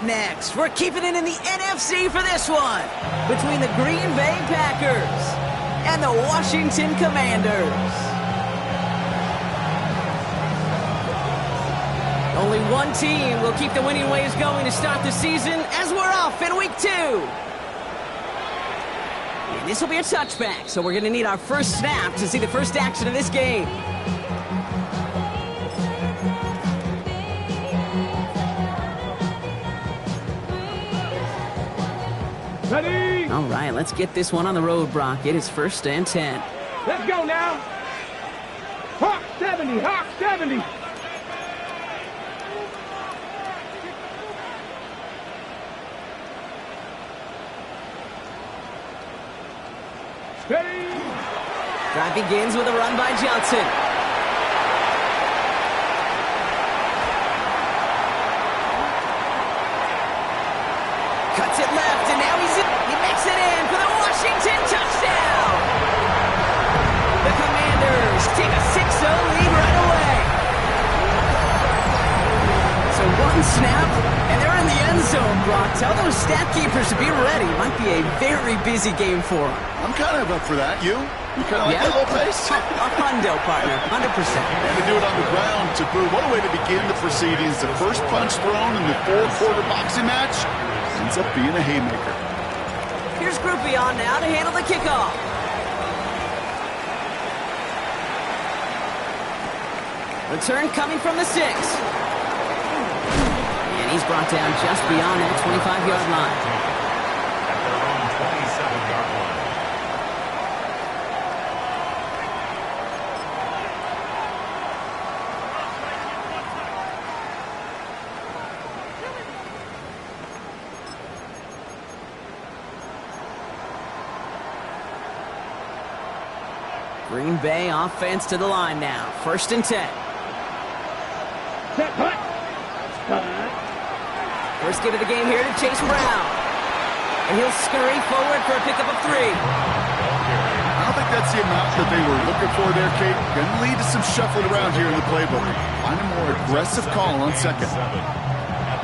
Up next, we're keeping it in the NFC for this one. Between the Green Bay Packers and the Washington Commanders. Only one team will keep the winning ways going to start the season as we're off in week 2. And this will be a touchback, so we're going to need our first snap to see the first action of this game. Ready? All right, let's get this one on the road, Brock. It is 1st and 10. Let's go now. Hawk 70, Hawk 70. Steady. Drive begins with a run by Johnson. Cuts it left, and now he makes it in for the Washington touchdown. The Commanders take a 6-0 lead right away. So one snap, and they're in the end zone, Brock. Tell those stat keepers to be ready. Might be a very busy game for them. I'm kind of up for that. You kind of like that little pace? A hundo, partner, 100%. And to do it on the ground, to prove what a way to begin the proceedings. The first punch thrown in the 4-quarter boxing match ends up being a haymaker. Here's Groupie on now to handle the kickoff. Return coming from the 6. And he's brought down just beyond that 25-yard line. At their own 27-yard line. Green Bay offense to the line now. 1st and 10. Set, punt. First get of the game here to Chase Brown. And he'll scurry forward for a pickup of 3. I don't think that's the amount that they were looking for there, Kate. Going to lead to some shuffling around here in the playbook. Find a more aggressive call on 2nd.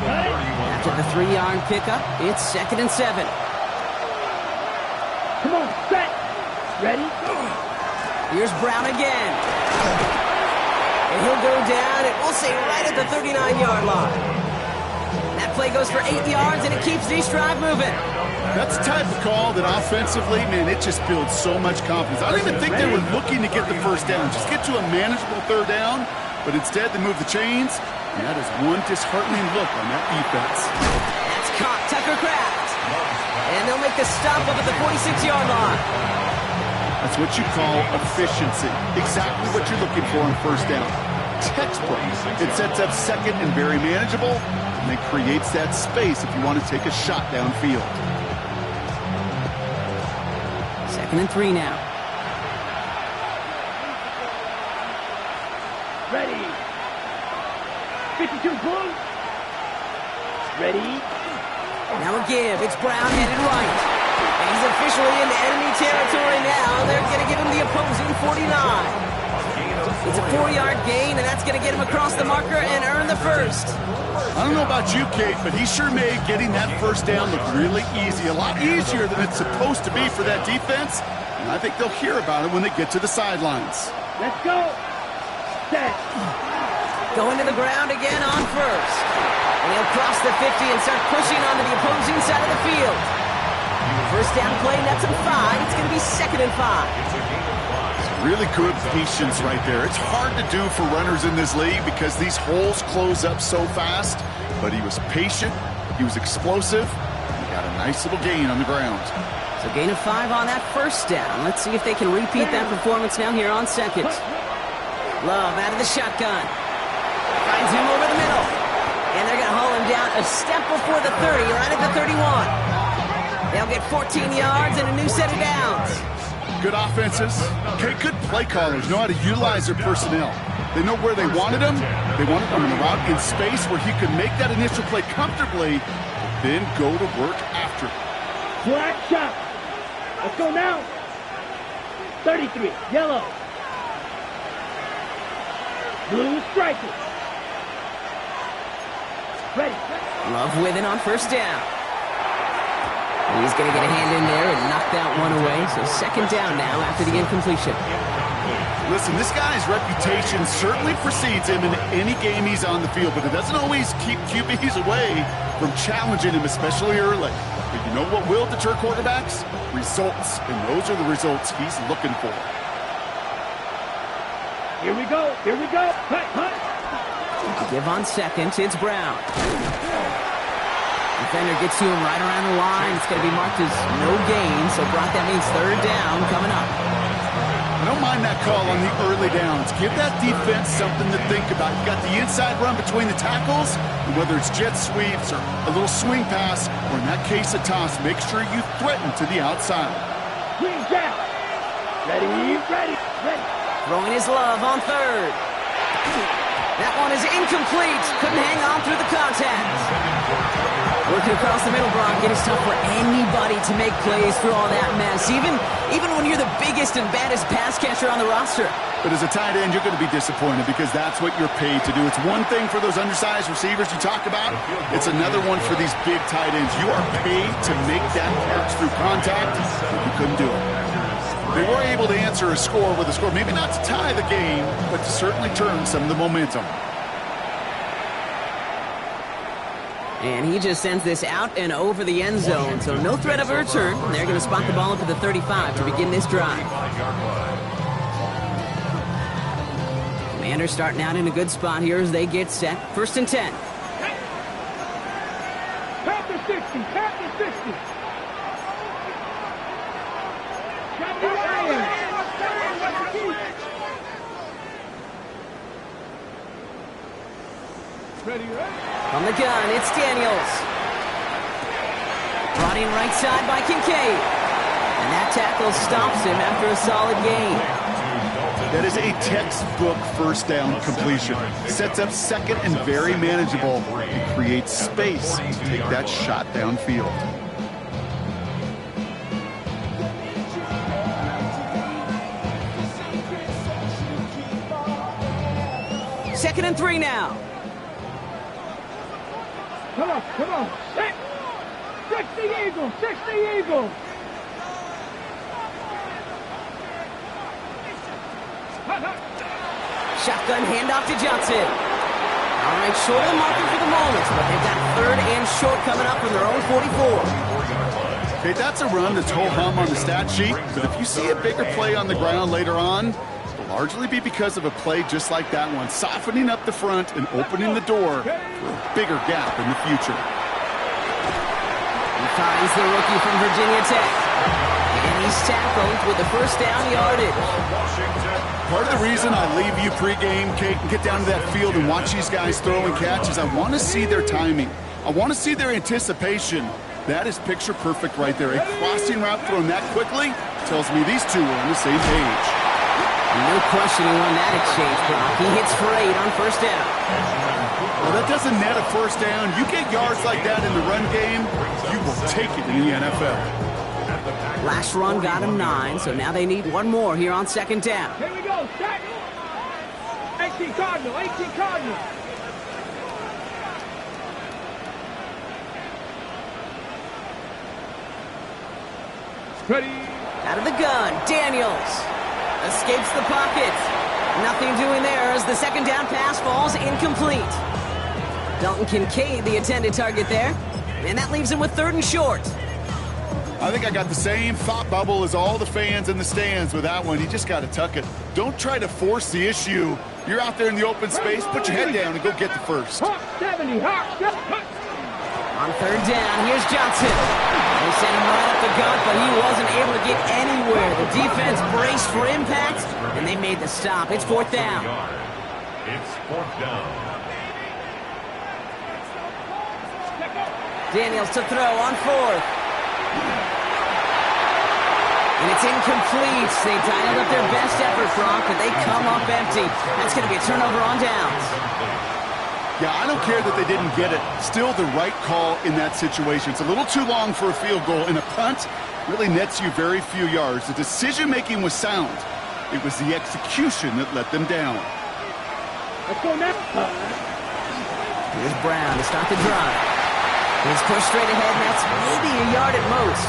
After the 3-yard pickup, it's 2nd and 7. Come on, set. Ready? Here's Brown again. And he'll go down, and we'll say right at the 39-yard line. That play goes for 8 yards, and it keeps this drive moving. That's the type of call that offensively, man, it just builds so much confidence. I don't even think they were looking to get the first down. Just get to a manageable 3rd down, but instead they move the chains. And that is one disheartening look on that defense. That's caught, Tucker Kraft. And they'll make the stop up at the 46-yard line. That's what you call efficiency. Exactly what you're looking for on 1st down. Textbook. It sets up 2nd and very manageable, and it creates that space if you want to take a shot downfield. 2nd and 3 now. Ready. 52 blue. Ready. Now a give. It's Brown headed right. And he's officially into enemy territory now. They're going to give him the opposing 49. It's a 4-yard gain, and that's going to get him across the marker and earn the 1st. I don't know about you, Kate, but he sure made getting that 1st down look really easy. A lot easier than it's supposed to be for that defense. And I think they'll hear about it when they get to the sidelines. Let's go. Set. Going to the ground again on 1st. And he'll cross the 50 and start pushing onto the opposing side of the field. First down play, nets him 5. It's going to be 2nd and 5. Really good patience right there. It's hard to do for runners in this league because these holes close up so fast. But he was patient, he was explosive, and he got a nice little gain on the ground. So gain of 5 on that 1st down. Let's see if they can repeat that performance now here on 2nd. Love out of the shotgun. Finds him over the middle. And they're going to haul him down a step before the 30, right at the 31. They'll get 14 yards and a new set of downs. Good offenses. Okay, good play callers know how to utilize their personnel. They know where they wanted him. They wanted him in the route in space where he could make that initial play comfortably, then go to work after. Black shot. Let's go now. 33, yellow. Blue striker. Ready. Love with it on first down. He's going to get a hand in there and knock that one away. So second down now after the incompletion. Listen, this guy's reputation certainly precedes him in any game he's on the field, but it doesn't always keep QBs away from challenging him, especially early. But you know what will deter quarterbacks? Results, and those are the results he's looking for. Here we go. Here we go. Hut. Give on second. It's Brown. Defender gets to him right around the line. It's going to be marked as no gain. So, Brock, that means third down coming up. I don't mind that call on the early downs. Give that defense something to think about. You got the inside run between the tackles, and whether it's jet sweeps or a little swing pass, or in that case a toss, make sure you threaten to the outside. Swing down. Ready. Throwing his Love on third. That one is incomplete. Couldn't hang on through the contact. Working across the middle, Brock. It is tough for anybody to make plays through all that mess, even when you're the biggest and baddest pass catcher on the roster. But as a tight end, you're going to be disappointed because that's what you're paid to do. It's one thing for those undersized receivers you talk about. It's another one for these big tight ends. You are paid to make that catch through contact. You couldn't do it. They were able to answer a score with a score, maybe not to tie the game, but to certainly turn some of the momentum. And he just sends this out and over the end zone, so no threat of a return. They're going to spot the ball up at the 35 to begin this drive. Commanders starting out in a good spot here as they get set. First and 10. Count to 60. Ready. On the gun, it's Daniels. Brought in right side by Kincaid. And that tackle stops him after a solid gain. That is a textbook first down completion. Sets up second and very manageable. It creates space to take that shot downfield. Second and 3 now. Come on. 60 Eagles. Shotgun handoff to Johnson. All right, short of the marker for the moment, but they've got third and short coming up from their own 44. Okay, that's a run that's ho-hum on the stat sheet, but if you see a bigger play on the ground later on, it'll largely be because of a play just like that one, softening up the front and opening the door for a bigger gap in the future. He finds the rookie from Virginia Tech. And he's tackled with the first down yardage. Part of the reason I leave you pregame, Kate, and get down to that field and watch these guys throw and catch is I want to see their timing. I want to see their anticipation. That is picture perfect right there. A crossing route thrown that quickly tells me these two are on the same page. No question he won that exchange, Brock. He hits for 8 on first down. Well, that doesn't net a first down. You get yards like that in the run game, you will take it in the NFL. Last run got him 9, so now they need one more here on second down. Here we go. Set. 18 Cardinal. Ready. Out of the gun, Daniels escapes the pocket. Nothing doing there as the second down pass falls incomplete. Dalton Kincaid, the intended target there, and that leaves him with third and short. I think I got the same thought bubble as all the fans in the stands with that one. You just got to tuck it. Don't try to force the issue. You're out there in the open space. Put your head down and go get the first. Hawk 70. On third down, here's Johnson. They sent him right up the gut, but he wasn't able to get anywhere. The defense braced for impact, and they made the stop. It's fourth down. It's fourth down. Daniels to throw on fourth. And it's incomplete. They dialed up their best effort, Brock, but they come up empty. That's going to be a turnover on downs. Yeah, I don't care that they didn't get it. Still the right call in that situation. It's a little too long for a field goal, and a punt really nets you very few yards. The decision-making was sound. It was the execution that let them down. Let's go now. Here's Brown to start the drive. He's pushed straight ahead, and that's maybe a yard at most.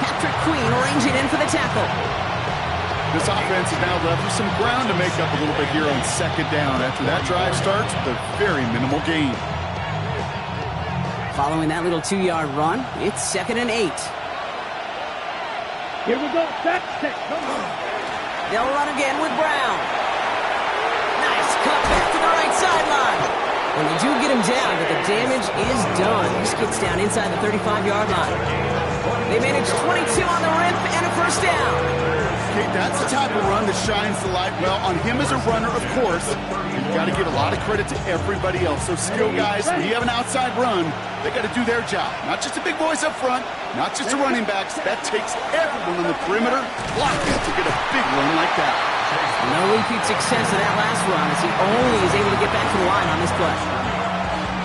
Patrick Queen ranging in for the tackle. This offense is now left with some ground to make up a little bit here on second down after that drive starts with a very minimal gain. Following that little 2-yard run, it's 2nd and 8. Here we go. Set. Come on. They'll run again with Brown. Nice cut back to the right sideline. When they do get him down, but the damage is done. He gets down inside the 35-yard line. They manage 22 on the rip and a first down. Okay, that's the type of run that shines the light well on him as a runner, of course. You've got to give a lot of credit to everybody else. So skill guys, when you have an outside run, they got to do their job. Not just the big boys up front, not just the running backs. That takes everyone on the perimeter blocking to get a big run like that. No repeat success of that last run as he only is able to get back to the line on this play.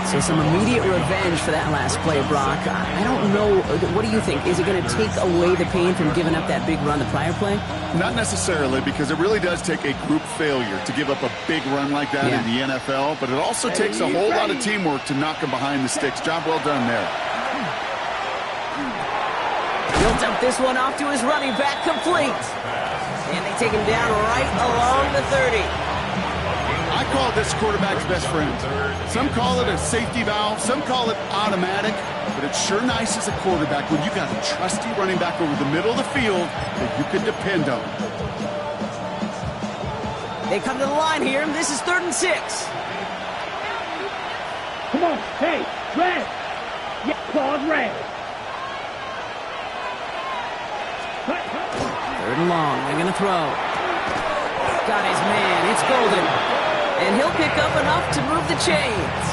So some immediate revenge for that last play, Brock. I don't know. What do you think? Is it going to take away the pain from giving up that big run the prior play? Not necessarily, because it really does take a group failure to give up a big run like that in the NFL, but it also takes a whole lot of teamwork to knock him behind the sticks. Job well done there. He'll dump this one off to his running back, complete. And they take him down right along the 30. I call this quarterback's best friend. Some call it a safety valve, some call it automatic, but it's sure nice as a quarterback when you got a trusty running back over the middle of the field that you can depend on. They come to the line here, and this is 3rd and 6. Come on. Hey, red. Yeah, claws red. 3rd and long. They're going to throw. Got his man. It's Golden. And he'll pick up enough to move the chains.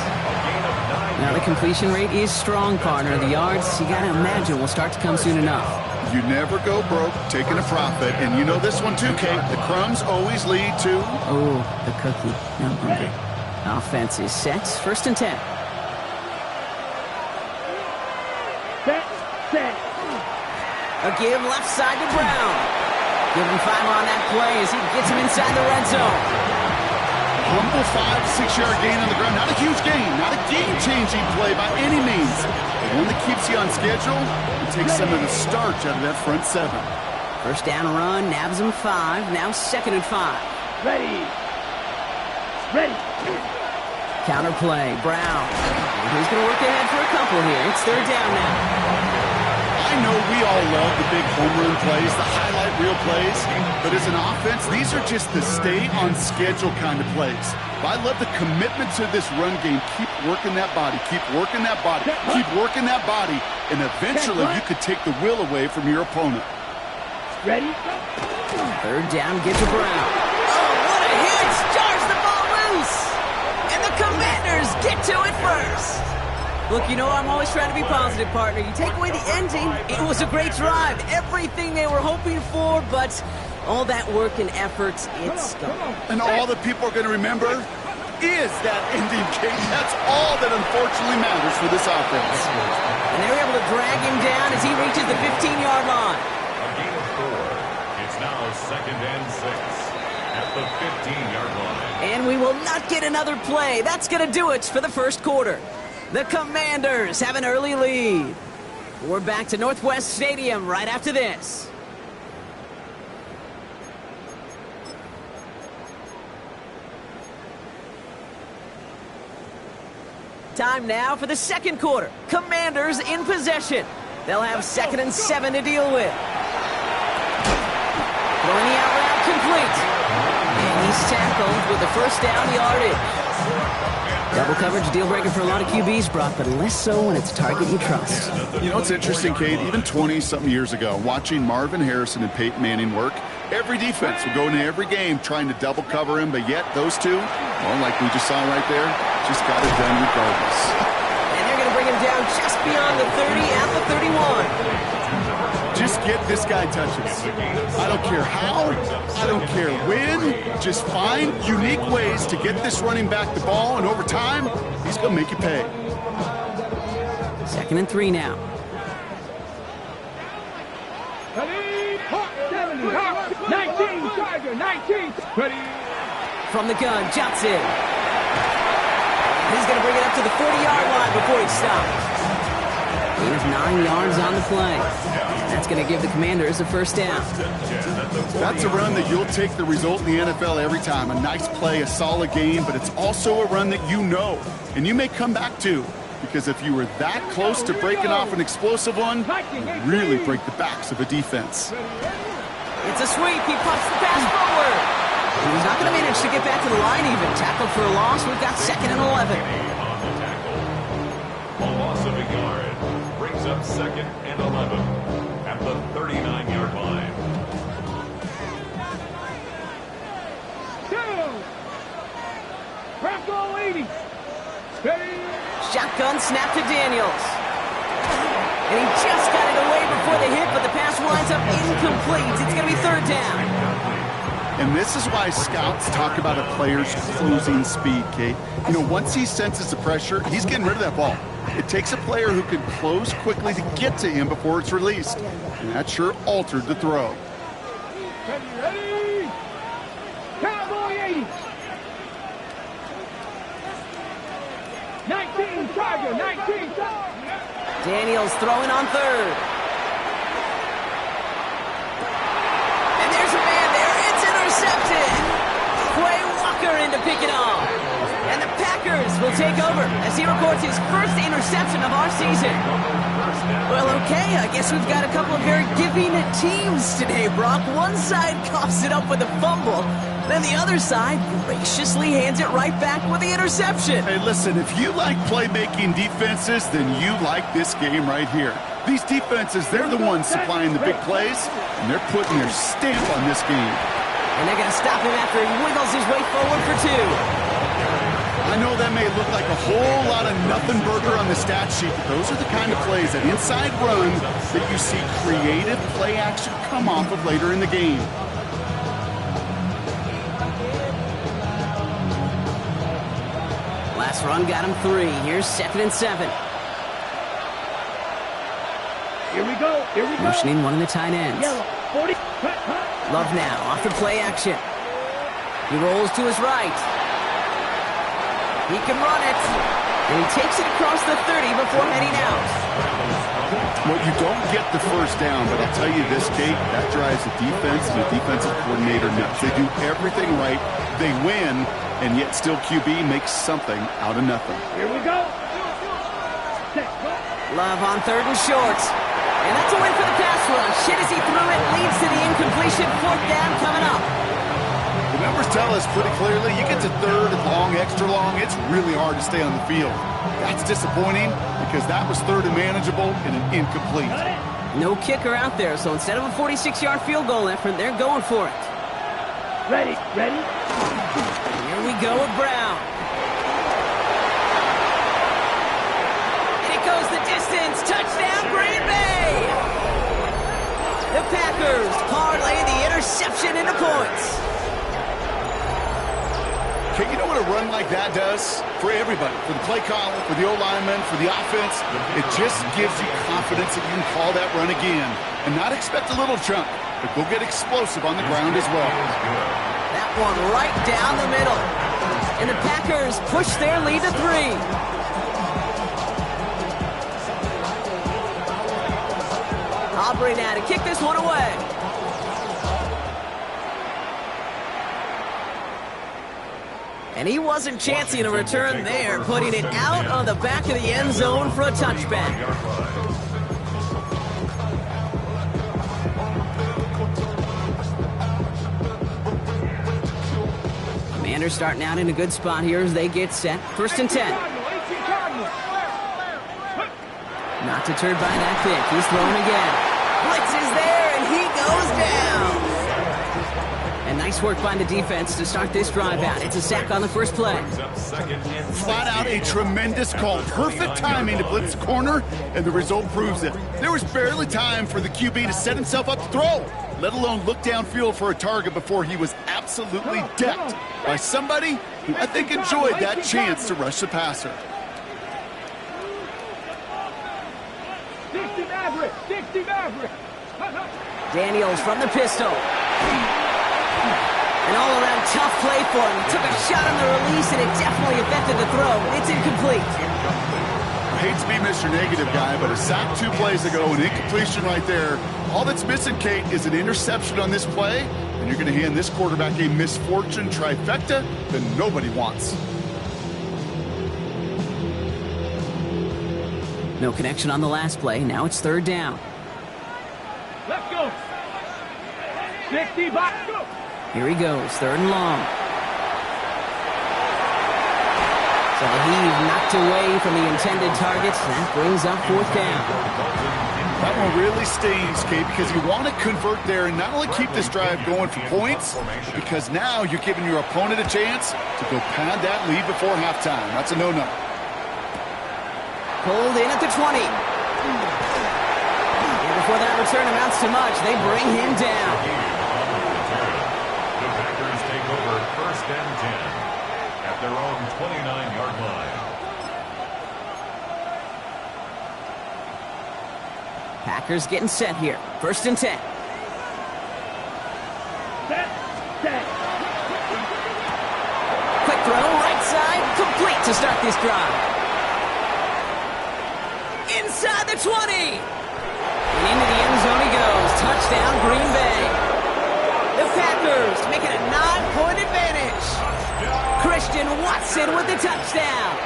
Now the completion rate is strong, partner. The yards, you got to imagine, will start to come soon enough. You never go broke taking a profit, and you know this one too, Kate. The crumbs always lead to... Oh, the cookie. I'm hungry. Offense is set. 1st and 10. Set. A give left side to Brown. Give him 5 on that play as he gets him inside the red zone. Humble 5-6-yard gain on the ground. Not a huge gain, not a game-changing play by any means. But one that keeps you on schedule and takes some of the starch out of that front 7. First down run, nabs him 5. Now 2nd and 5. Ready. Counter play, Brown. He's going to work ahead for a couple here. It's 3rd down now. I know we all love the big home run plays, the highlight reel plays, but as an offense, these are just the stay-on-schedule kind of plays. But I love the commitment to this run game. Keep working that body, keep working that body, keep working that body, and eventually you could take the will away from your opponent. Ready? 3rd down, get to Brown. Oh, what a hit! Jars the ball loose! And the Commanders get to it first! Look, you know I'm always trying to be positive, partner. You take away the ending, it was a great drive. Everything they were hoping for, but all that work and effort, it's gone. And all that people are going to remember is that ending, Kate. That's all that unfortunately matters for this offense. And they were able to drag him down as he reaches the 15-yard line. A gain of 4. It's now 2nd and 6 at the 15-yard line. And we will not get another play. That's going to do it for the first quarter. The Commanders have an early lead. We're back to Northwest Stadium right after this. Time now for the second quarter. Commanders in possession. They'll have 2nd and 7 to deal with. Throwing the out route complete. And he's tackled with the first down yardage. Double coverage, deal breaker for a lot of QBs, Brock, but less so when it's a target you trust. You know, it's interesting, Kate, even 20-something years ago, watching Marvin Harrison and Peyton Manning work, every defense would go into every game trying to double cover him, but yet those two, well, like we just saw right there, just got it done regardless. And they're going to bring him down just beyond the 30 at the 31. Just get this guy touches. I don't care how, I don't care when, just find unique ways to get this running back the ball, and over time, he's going to make you pay. 2nd and 3 now. Ready? Hawk 70. Hawk 19. Charger 19. Ready? From the gun, Johnson. He's going to bring it up to the 40-yard line before he stops. Gain of 9 yards on the play. That's going to give the Commanders a first down. That's a run that you'll take the result in the NFL every time. A nice play, a solid game, but it's also a run that you know and you may come back to. Because if you were that close to breaking off an explosive one, you really break the backs of a defense. It's a sweep. He pops the pass forward. He's not going to manage to get back to the line even. Tackled for a loss. We've got 2nd and 11. A loss of a yard brings up 2nd and 11 at the 39-yard line. Bronco 80. Shotgun snap to Daniels. And he just got it away before the hit, but the pass winds up incomplete. It's going to be 3rd down. And this is why scouts talk about a player's closing speed, Kate. You know, once he senses the pressure, he's getting rid of that ball. It takes a player who can close quickly to get to him before it's released. And that sure altered the throw. Ready? Cowboy 80. 19 Charger, 19 Charger. Daniels throwing on 3rd. And there's a man there. It's intercepted. Quay Walker in to pick it off. And the Packers will take over as he records his first interception of our season. Well, okay, I guess we've got a couple of very giving teams today, Brock. One side coughs it up with a fumble. Then the other side graciously hands it right back with the interception. Hey, listen, if you like playmaking defenses, then you like this game right here. These defenses, they're the ones supplying the big plays, and they're putting their stamp on this game. And they're going to stop him after he wiggles his way forward for 2. I know that may look like a whole lot of nothing burger on the stat sheet, but those are the kind of plays, that inside run, that you see creative play action come off of later in the game. Last run got him 3. Here's 2nd and 7. Here we go. Here we go. Motioning one of the tight ends. Yellow. 40. Love now off the play action. He rolls to his right. He can run it. And he takes it across the 30 before heading out. Well, you don't get the first down, but I'll tell you this, Kate, that drives the defense and the defensive coordinator nuts. They do everything right. They win, and yet still QB makes something out of nothing. Here we go. Love on 3rd and short. And that's a win for the pass rush. Hit as he threw it, leads to the incompletion. 4th down coming up. The numbers tell us pretty clearly, you get to 3rd and long, extra long, it's really hard to stay on the field. That's disappointing because that was 3rd and manageable and an incomplete. No kicker out there, so instead of a 46-yard field goal effort, they're going for it. Ready. Here we go with Brown. And it goes the distance. Touchdown, Green Bay! The Packers parlay the interception into points. Okay, you know what a run like that does for everybody? For the play caller, for the O-lineman, for the offense? It just gives you confidence that you can call that run again and not expect a little chunk, but go get explosive on the ground as well. That one right down the middle. And the Packers push their lead to 3. Aubrey now to kick this one away. And he wasn't chancing a return there, putting it out on the back of the end zone for a touchback. Commanders starting out in a good spot here as they get set. 1st and 10. Not deterred by that pick. He's throwing again. Blitz is there, and he goes down. And nice work by the defense to start this drive out. It's a sack on the first play. Flat out a tremendous call. Perfect timing to blitz the corner, and the result proves it. There was barely time for the QB to set himself up to throw, let alone look downfield for a target before he was absolutely decked by somebody who I think enjoyed that chance to rush the passer. 60 Maverick. Daniels from the pistol. An all-around tough play for him. He took a shot on the release, and it definitely affected the throw. It's incomplete. hate to be Mr. Negative guy, but a sack 2 plays ago, an incompletion right there. All that's missing, Kate, is an interception on this play, and you're going to hand this quarterback a misfortune trifecta that nobody wants. No connection on the last play. Now it's third down. Let's go. 60 back. Go. Here he goes, third and long. So the heave knocked away from the intended target. That brings up fourth down. That one really stings, Kate, because you want to convert there and not only keep this drive going for points, because now you're giving your opponent a chance to go pad that lead before halftime. That's a no-no. Pulled in at the 20. And before that return amounts to much, they bring him down. The Packers take over first and 10 at their own 29-yard line. Packers getting set here. First and 10. Set. Quick throw, right side, complete to start this drive. Inside the 20. And into the end zone he goes. Touchdown, Green Bay. The Packers make it a 9-point advantage. Christian Watson with the touchdown.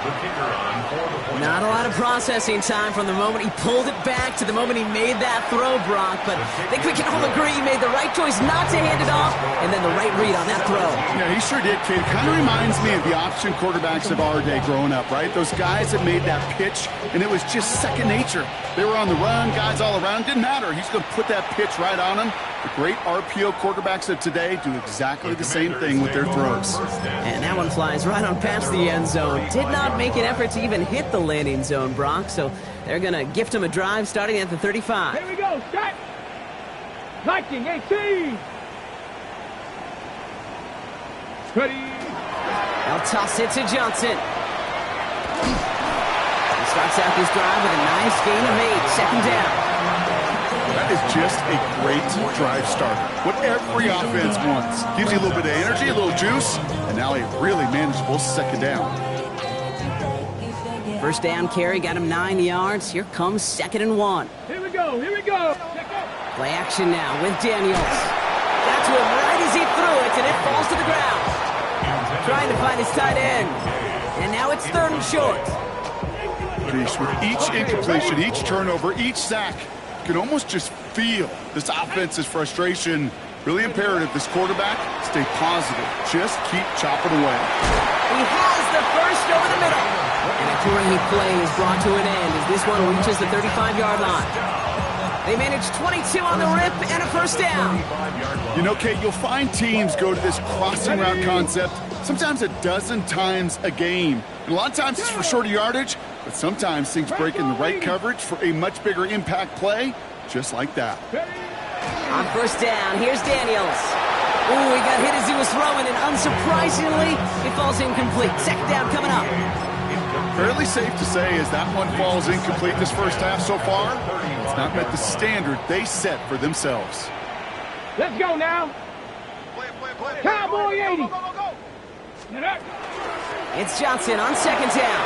The kicker on for the point. Not a lot of processing time from the moment he pulled it back to the moment he made that throw, Brock. But I think we can all agree he made the right choice not to hand it off, and then the right read on that throw. Yeah, he sure did, Kate. Kind of reminds me of the option quarterbacks of our day growing up, right? Those guys that made that pitch, and it was just second nature. They were on the run, guys all around. Didn't matter. He's going to put that pitch right on him. The great RPO quarterbacks of today do exactly the same thing with their throws. And that one flies right on past the end zone. Did not make an effort to even hit the landing zone, Brock. So they're going to gift him a drive starting at the 35. Here we go. Set. 19-18. Ready. They'll toss it to Johnson. He starts out this drive with a nice gain of 8. Second down. That is just a great drive starter. What every offense wants. Gives you a little bit of energy, a little juice, and now a really manageable second down. First down carry got him 9 yards. Here comes second and 1. Here we go. Play action now with Daniels. Got to him right as he threw it, and it falls to the ground. Trying to find his tight end. And now it's third and short. With each incompletion, each turnover, each sack, you can almost just feel this offense's frustration. Really imperative this quarterback stay positive. Just keep chopping away. He has the first over the middle. And a great play is brought to an end as this one reaches the 35-yard line. They manage 22 on the rip and a first down. You know, Kate, you'll find teams go to this crossing route concept sometimes a dozen times a game. And a lot of times it's for shorter yardage, but sometimes things break in the right coverage for a much bigger impact play, just like that. On first down, here's Daniels. Ooh, he got hit as he was throwing, and unsurprisingly, it falls incomplete. Second down coming up. Fairly safe to say as that one falls incomplete this first half so far, it's not met the standard they set for themselves. Let's go now. Cowboy 80. It's Johnson on second down.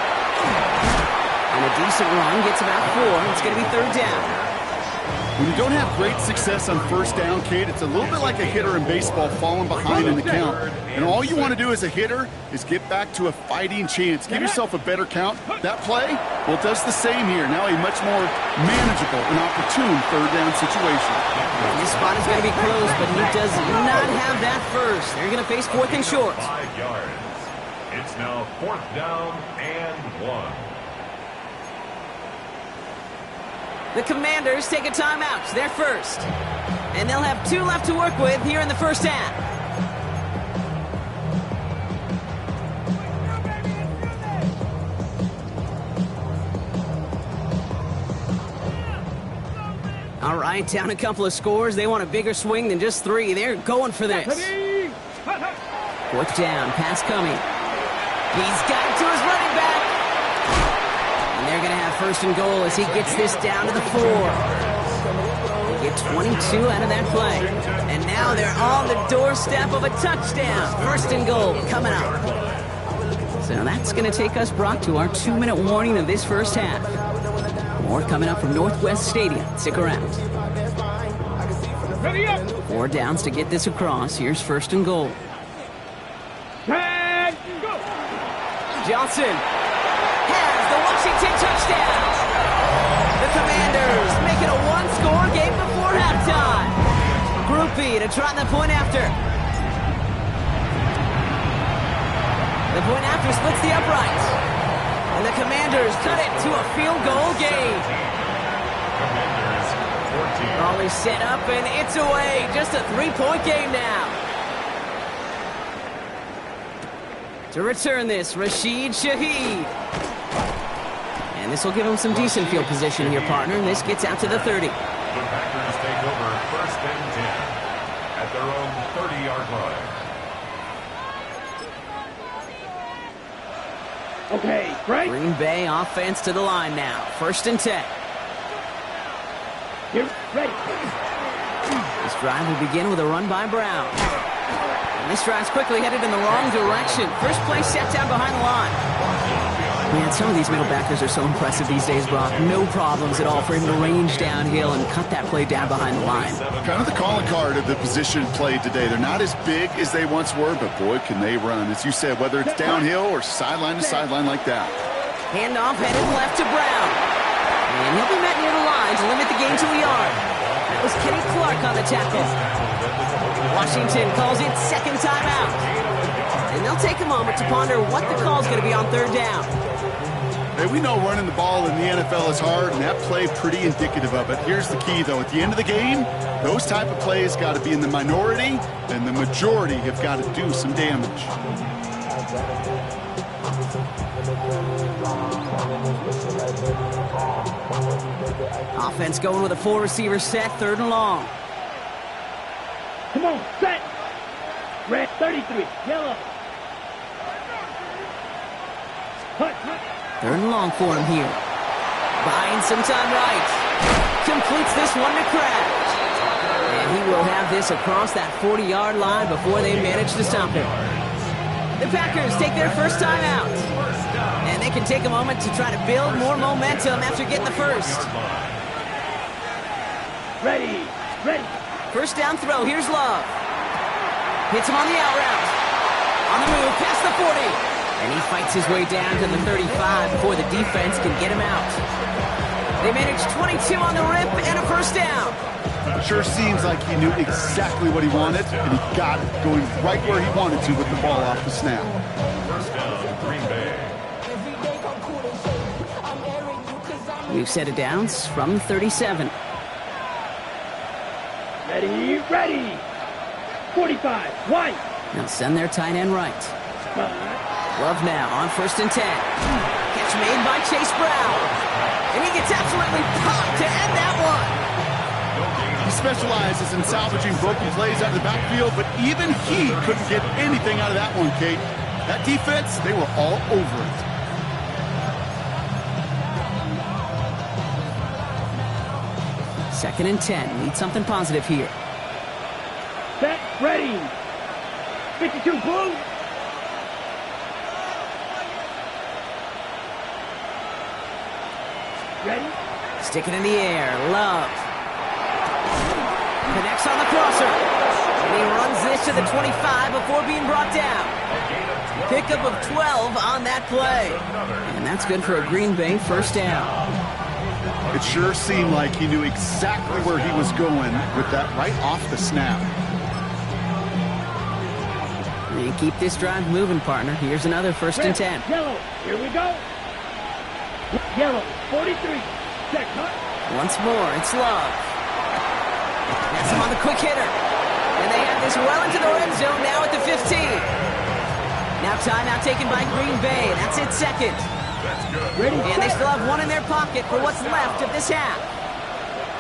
And a decent run gets about 4. It's going to be third down. When you don't have great success on first down, Kate, it's a little bit like a hitter in baseball falling behind in the count. And all you want to do as a hitter is get back to a fighting chance. Give yourself a better count. That play, well, it does the same here. Now a much more manageable and opportune third down situation. This spot is going to be close, but he does not have that first. They're going to face fourth and short. 5 yards. It's now fourth down and 1. The Commanders take a timeout. They're first. And they'll have 2 left to work with here in the first half. All right, down a couple of scores. They want a bigger swing than just 3. They're going for this. Fourth down, pass coming. He's got it to his running back. And they're going to have first and goal as he gets this down to the 4. They get 22 out of that play. And now they're on the doorstep of a touchdown. First and goal coming up. So that's going to take us, Brock, to our 2-minute warning of this first half. More coming up from Northwest Stadium. Stick around. Ready up. 4 downs to get this across. Here's first and goal. And go. Johnson has the Washington touchdown. The Commanders make it a 1-score game before halftime. Group B to try the point after. The point after splits the uprights. And the Commanders cut it to a field goal game. Ball is set up and it's away. Just a 3-point game now. To return this, Rashid Shaheed. And this will give him some decent field position here, partner. This gets out to the 30. The Packers take over first and 10 at their own 30-yard line. Okay, right. Green Bay offense to the line now. First and 10. Here, ready. This drive will begin with a run by Brown. And this drive's quickly headed in the wrong direction. First play set down behind the line. Man, some of these middle backers are so impressive these days, Brock. No problems at all for him to range downhill and cut that play down behind the line. Kind of the calling card of the position played today. They're not as big as they once were, but boy, can they run. As you said, whether it's downhill or sideline to sideline like that. Handoff headed left to Brown. And he'll be met near the line to limit the gain to a yard. That was Kenny Clark on the tackle. Washington calls it second timeout. And they'll take a moment to ponder what the call is going to be on third down. Hey, we know running the ball in the NFL is hard, and that play pretty indicative of it. Here's the key, though. At the end of the game, those type of plays got to be in the minority, and the majority have got to do some damage. Offense going with a 4-receiver set, third and long. Come on, set. Red 33, yellow. Hut. Third and long for him here. Buying some time right. Completes this one to Kraft. And he will have this across that 40-yard line before they manage to stop him. The Packers take their first time out. And they can take a moment to try to build more momentum after getting the first. Ready. First down throw, here's Love. Hits him on the out route. On the move, past the 40. And he fights his way down to the 35 before the defense can get him out. They managed 22 on the rip and a first down. It sure seems like he knew exactly what he wanted, and he got it going right where he wanted to with the ball off the snap. First down, Green Bay. We've set it downs from 37. Ready. 45, White. They'll send their tight end right. Love now on first and 10. Catch made by Chase Brown. And he gets absolutely popped to end that one. He specializes in salvaging broken plays out of the backfield, but even he couldn't get anything out of that one, Kate. That defense, they were all over it. Second and 10. Need something positive here. Set, ready. 52, blue. Ready? Stick it in the air. Love. Connects on the crosser. And he runs this to the 25 before being brought down. Pickup of 12 on that play. And that's good for a Green Bay first down. It sure seemed like he knew exactly where he was going with that right off the snap. And keep this drive moving, partner. Here's another first and 10. Yellow, here we go. Yellow, 43. Check, cut. Once more, it's Love. That's him on the quick hitter. And they have this well into the red zone now at the 15. Now timeout taken by Green Bay. That's it second. Ready, And they still have one in their pocket for what's left of this half.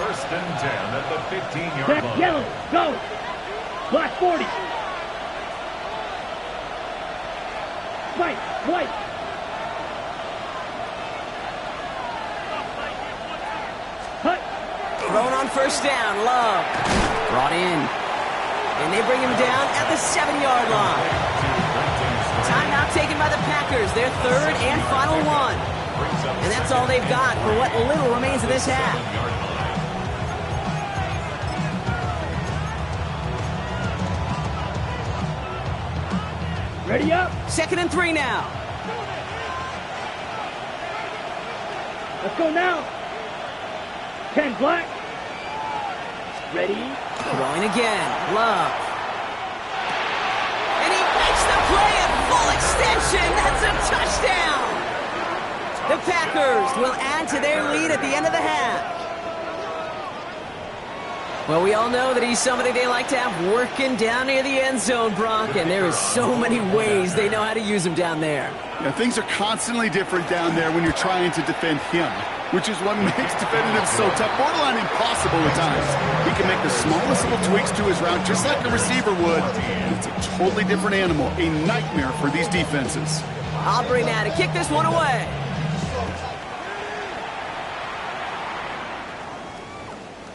First and 10 at the 15-yard Check, line. yellow, go. Black 40. White. Hut. Thrown on first down, Love. Brought in. And they bring him down at the 7-yard line. Timeout taken by the Packers, their third and final one. And that's all they've got for what little remains of this half. Ready up. 2nd and 3 now. Let's go now. 10 black. Ready. Throwing again. Love. And he makes the play at full extension. That's a touchdown. The Packers will add to their lead at the end of the half. Well, we all know that he's somebody they like to have working down near the end zone, Brock, and there is so many ways they know how to use him down there. Yeah, things are constantly different down there when you're trying to defend him, which is what makes defending him so tough, borderline impossible at times. He can make the smallest little tweaks to his route, just like a receiver would. It's a totally different animal, a nightmare for these defenses. Aubrey now to kick this one away.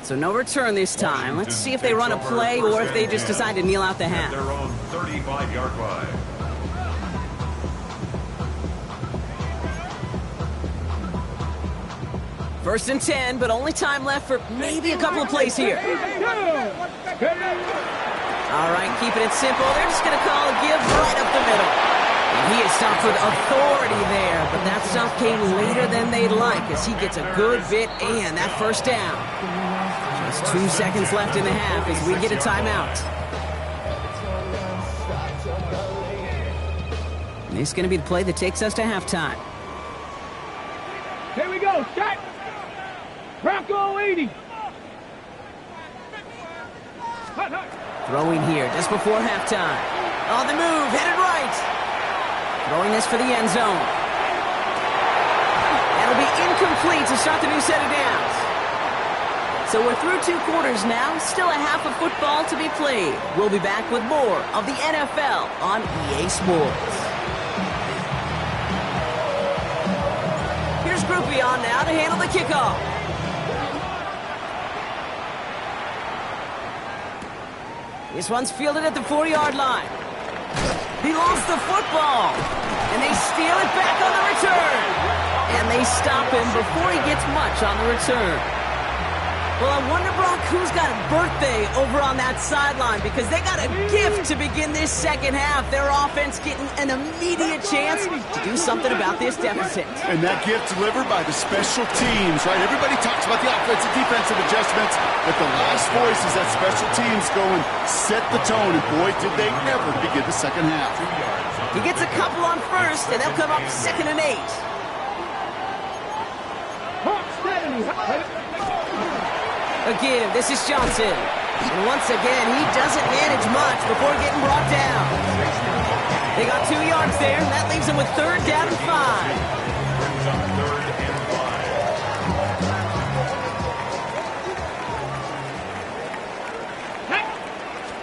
So no return this time. Let's see if they run a play or if they just decide to kneel out the half. Their own 35-yard line. First and 10, but only time left for maybe a couple of plays here. All right, keeping it simple. They're just going to call a give right up the middle. And he is stopped with authority there, but that stop came later than they'd like as he gets a good bit and that first down. Just 2 seconds left in the half as we get a timeout. And this is going to be the play that takes us to halftime. Here we go. Set. Bronco 80. Hut, hut. Throwing here just before halftime. On the move, headed right. Throwing this for the end zone. That'll be incomplete to start the new set of downs. So we're through 2 quarters now, still a half of football to be played. We'll be back with more of the NFL on EA Sports. Here's Groupie on now to handle the kickoff. This one's fielded at the 40-yard line. He lost the football, and they steal it back on the return. And they stop him before he gets much on the return. Well, I wonder, Brock, who's got a birthday over on that sideline, because they got a gift to begin this second half. Their offense getting an immediate chance to do something about this deficit. And that gift delivered by the special teams, right? Everybody talks about the offensive, defensive adjustments, but the last voice is that special teams going, set the tone, and boy, did they ever begin the second half. He gets a couple on first, and they'll come up 2nd and 8. Again, this is Johnson. And once again, he doesn't manage much before getting brought down. They got 2 yards there, and that leaves them with 3rd down and 5. Brings up 3rd and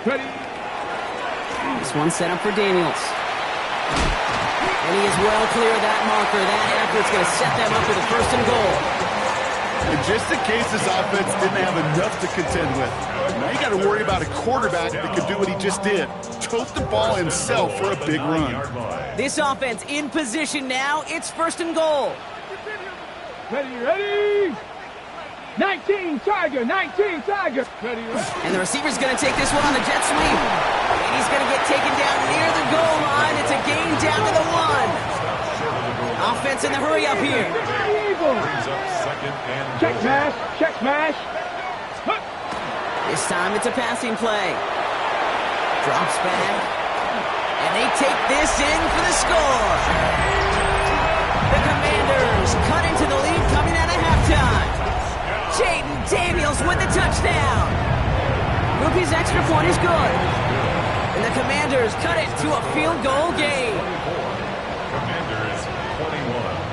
5. Ready. This one set up for Daniels. And he is well clear of that marker. That effort's going to set them up with a 1st and goal. And just in case this offense didn't have enough to contend with, now you got to worry about a quarterback that could do what he just did. Tote the ball himself for a big run. This offense in position now. It's 1st and goal. Ready, ready. 19 Tiger, 19 Tiger. Ready, ready. And the receiver's going to take this one on the jet sweep. And he's going to get taken down near the goal line. It's a gain down to the 1. Offense in the hurry up here. Brings up 2nd and Check smash, check smash. This time it's a passing play. Drops back. And they take this in for the score. The Commanders cut into the lead coming out of halftime. Jaden Daniels with the touchdown. Groupie's extra point is good. And the Commanders cut it to a field goal game. Commanders 21.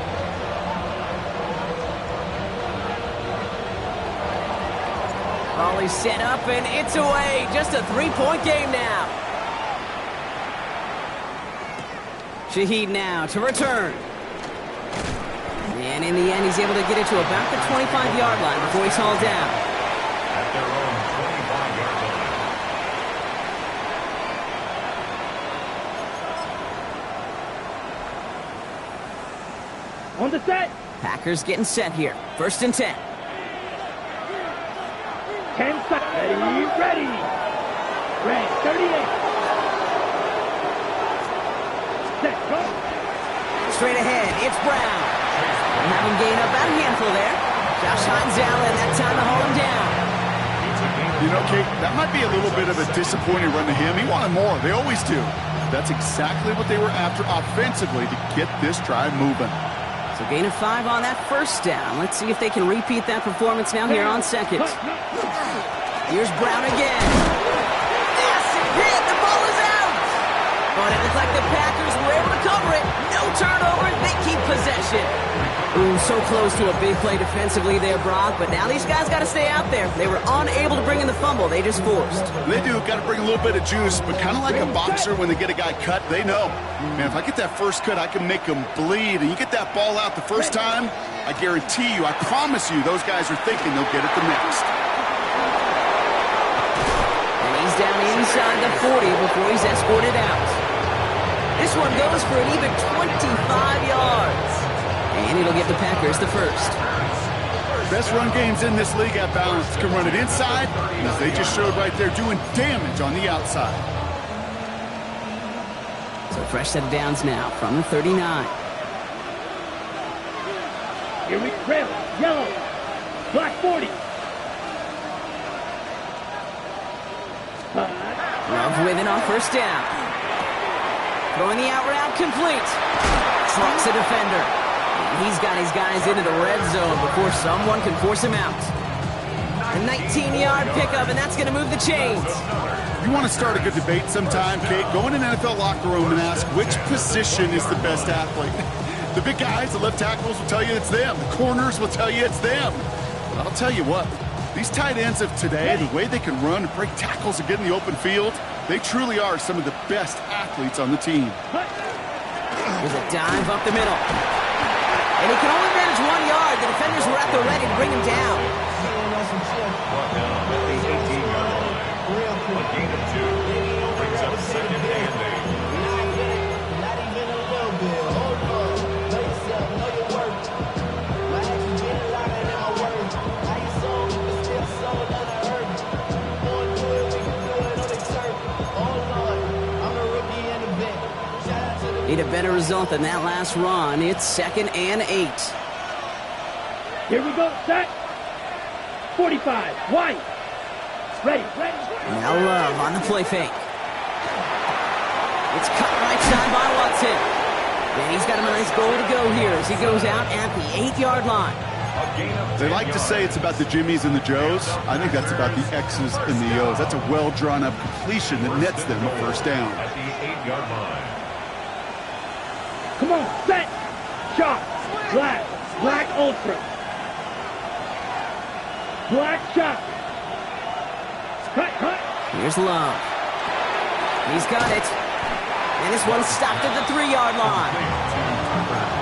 Volley set up, and it's away. Just a 3-point game now. Shaheed now to return. And in the end, he's able to get it to about the 25-yard line before he's hauled down. At their own 25-yard line. 2 On the set. Packers getting set here. 1st and 10. 10 seconds. Ready. Red 38. Set. Go. Straight ahead, it's Brown. And having gained about a handful there. Josh Hines Allen, that time to haul him down. You know, Kate, that might be a little bit of a disappointing run to him. He wanted more. They always do. That's exactly what they were after offensively to get this drive moving. So gain of 5 on that 1st down. Let's see if they can repeat that performance now here on 2nd. Here's Brown again. Massive hit. The ball is out. But it looks like the Packers were able to cover it. No turnover. They keep possession. Ooh, so close to a big play defensively there, Brock. But now these guys got to stay out there. They were unable to bring in the fumble they just forced. They do. Got to bring a little bit of juice. But kind of like a boxer when they get a guy cut, they know. Man, if I get that first cut, I can make them bleed. And you get that ball out the first time, I guarantee you, I promise you, those guys are thinking they'll get it the next. And he's down inside the 40 before he's escorted out. This one goes for an even 25 yards. And it'll give the Packers the 1st. Best run games in this league at balance can run it inside, as they just showed right there, doing damage on the outside. So fresh set of downs now from the 39. Here we red, yellow, black 40. Love with it on 1st down. Throwing the out route complete. Trucks a defender. He's got his guys into the red zone before someone can force him out. A 19-yard pickup, and that's going to move the chains. You want to start a good debate sometime, Kate? Go in an NFL locker room and ask which position is the best athlete. The big guys, the left tackles will tell you it's them. The corners will tell you it's them. But I'll tell you what, these tight ends of today, the way they can run and break tackles and get in the open field, they truly are some of the best athletes on the team. There's a dive up the middle. And he can only manage 1 yard. The defenders were at the ready to bring him down. Brought down at the 18-yard line. A gain of 2 brings up 2nd and 8. Not even a little bit. Hold on. Know yourself. Know your worth. My actions get louder than my words. How you sold, but still sold on the earth. Going through it, we can do it on the turf. Oh, Lord. I'm a rookie in the vet. Shout out to the... Need a better result than that last run. It's 2nd and 8. Here we go, set. 45, White. Ready. Now Love on the play fake. It's cut right side by Watson. And he's got a nice goal to go here as he goes out at the 8-yard line. They like to say it's about the Jimmies and the Joes. I think that's about the X's and the O's. That's a well-drawn-up completion that nets them a 1st down. At the 8-yard line. Come on, set. Shot. Black ultra. Black shot. Cut. Here's Love. He's got it. And this one stopped at the 3-yard line.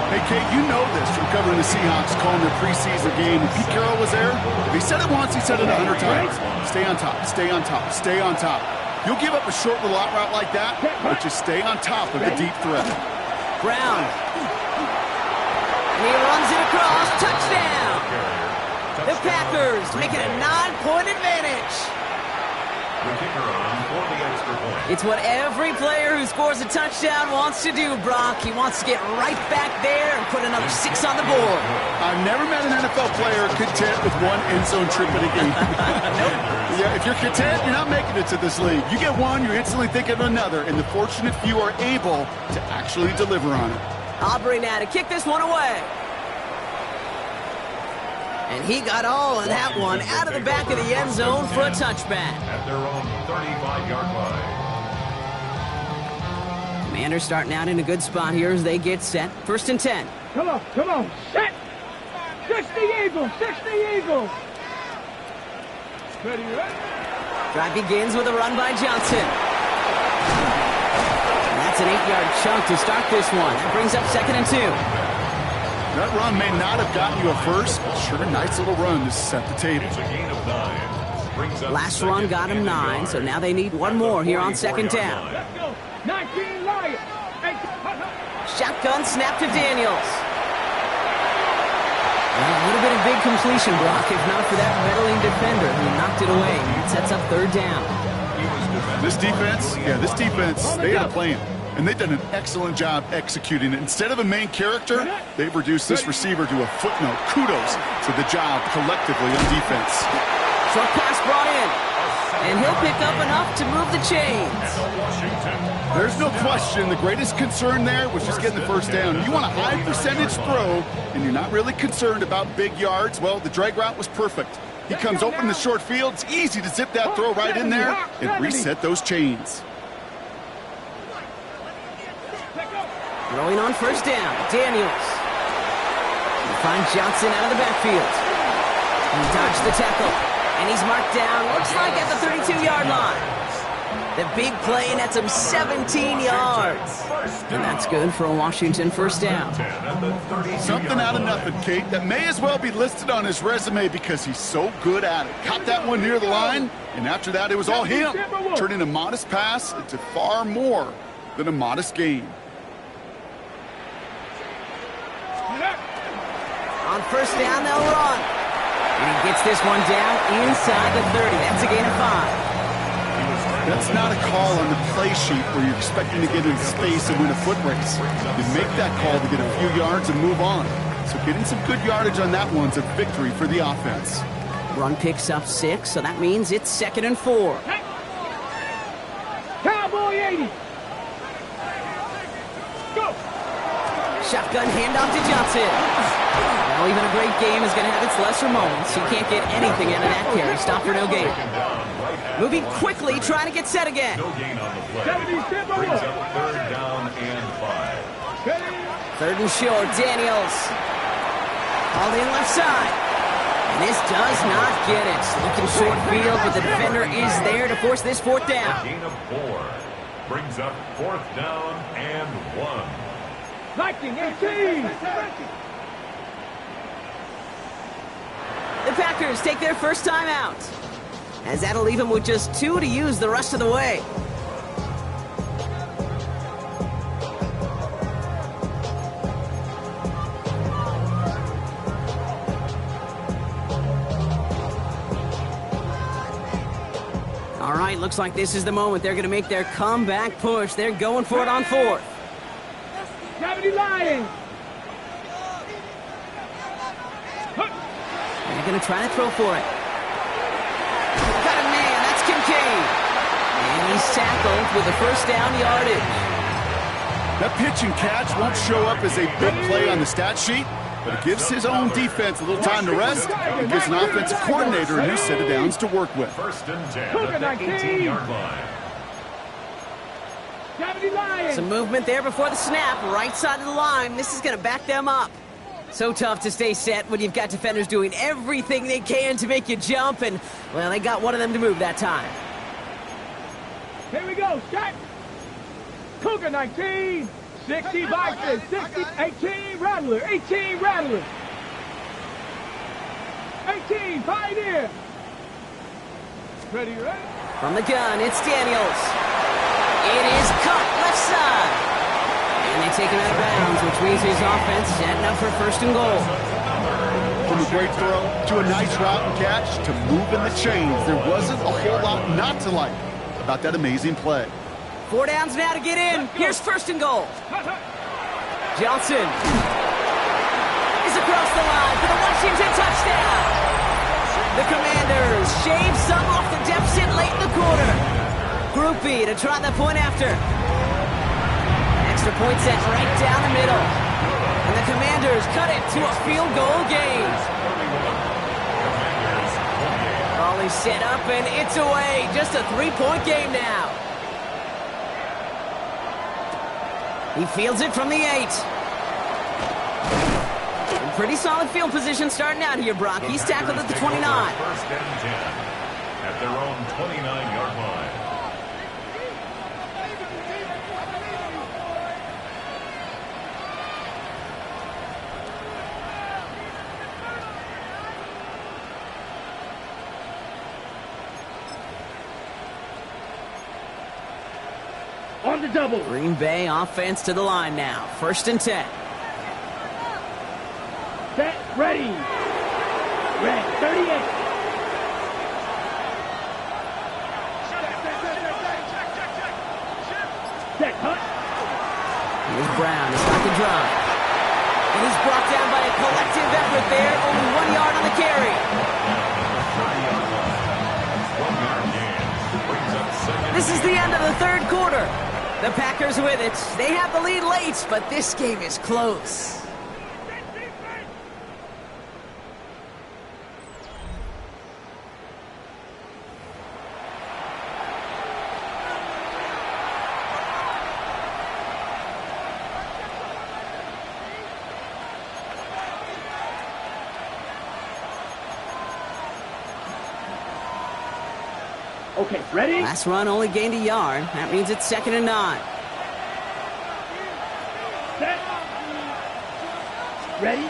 Hey, Kate, you know this from covering the Seahawks, calling their preseason game. When Pete Carroll was there, if he said it once, he said it 100 times. Stay on top, stay on top, stay on top. You'll give up a short little out route like that, but just stay on top of the deep threat. Brown. And he runs it across. Touchdown. The Packers make it a 9-point advantage. The kicker on for the extra point. It's what every player who scores a touchdown wants to do, Brock. He wants to get right back there and put another 6 on the board. I've never met an NFL player content with 1 end zone trip in a game. Yeah, if you're content, you're not making it to this league. You get 1, you're instantly thinking of another, and the fortunate few are able to actually deliver on it. Aubrey now to kick this one away. And he got all of that one out of the back of the end zone for a touchback. At their own 35-yard line. Commanders starting out in a good spot here as they get set. 1st and 10. Come on. Set. 60 Eagles. Ready. Drive begins with a run by Johnson. And that's an 8-yard chunk to start this one. That brings up 2nd and 2. That run may not have gotten you a first, but sure a nice little run to set the table. It's a gain of 9. Brings up Last run got him 9, so now they need one more here on 2nd down. Let's go. 19 Lions. Shotgun snap to Daniels. Well, it would have been a big completion block if not for that meddling defender who knocked it away. It sets up third down. This defense, they had a plan. And they've done an excellent job executing it. Instead of a main character, they've reduced this receiver to a footnote. Kudos to the job collectively on defense. Short pass brought in. And he'll pick up enough to move the chains. There's no question the greatest concern there was just getting the first down. You want a high percentage throw, and you're not really concerned about big yards. Well, the drag route was perfect. He comes open in the short field. It's easy to zip that throw right in there and reset those chains. Throwing on first down, Daniels. He finds Johnson out of the backfield. He dodged the tackle. And he's marked down, looks like at the 32-yard line. The big play nets him 17 yards. And that's good for a Washington first down. Something out of nothing, Kate. That may as well be listed on his resume because he's so good at it. Caught that one near the line, and after that it was all him. Turning a modest pass into far more than a modest gain. On first down, they'll run. And he gets this one down inside the 30. That's a gain of 5. That's not a call on the play sheet where you're expecting to get into space and win a foot race. You make that call to get a few yards and move on. So getting some good yardage on that one's a victory for the offense. Run picks up 6, so that means it's 2nd and 4. Cowboy 80. Go. Shotgun handoff to Johnson. Well, even a great game is going to have its lesser moments. He can't get anything out of that carry. Stop for no gain. Moving quickly, trying to get set again. No gain on the play. Brings up third down and 5. Third and short, Daniels. Called in left side. And this does not get it. Looking short field, but the defender is there to force this fourth down. Gain of 4. Brings up 4th down and 1. Viking 18. The Packers take their first time out, as that'll leave them with just 2 to use the rest of the way. All right, looks like this is the moment. They're going to make their comeback push. They're going for it on 4th. 70 Lions. They're going to try to throw for it. Got a man. That's Kincaid. And he's tackled with the first down yardage. That pitch and catch won't show up as a big play on the stat sheet, but it gives his own defense a little time to rest and gives an offensive coordinator a new set of downs to work with. 1st and 10 at the 18-yard line. 70 Lions. Some movement there before the snap. Right side of the line. This is going to back them up. So tough to stay set when you've got defenders doing everything they can to make you jump, and, well, they got one of them to move that time. Here we go, set. Cougar 19. 60 Vikings. 60, 18 Rattler. 18 Rattler. 18 Pioneer. Ready? From the gun, it's Daniels. It is cut left side. And they take him out of bounds, which means his offense setting up for 1st and goal. From a great throw to a nice route and catch to moving the chains, there wasn't a whole lot not to like about that amazing play. 4 downs now to get in. Here's 1st and goal. Johnson is across the line for the Washington touchdown. The Commanders shave some off the deficit late in the quarter. Group B to try the point after. Extra point set right down the middle. And the Commanders cut it to a field goal game. Ball is set up and it's away. Just a 3-point game now. He fields it from the 8. Pretty solid field position starting out here, Brock. He's tackled at the 29. 1st and 10 at their own 29-yard line. On the double. Green Bay offense to the line now. 1st and 10. Set. Ready. Red 38. Set, cut. Here's Brown to start the drive. And he's brought down by a collective effort there. Only 1 yard on the carry. This is the end of the third quarter. The Packers with it. They have the lead late, but this game is close. Okay, ready? Last run only gained a yard. That means it's 2nd and 9. Set. Ready?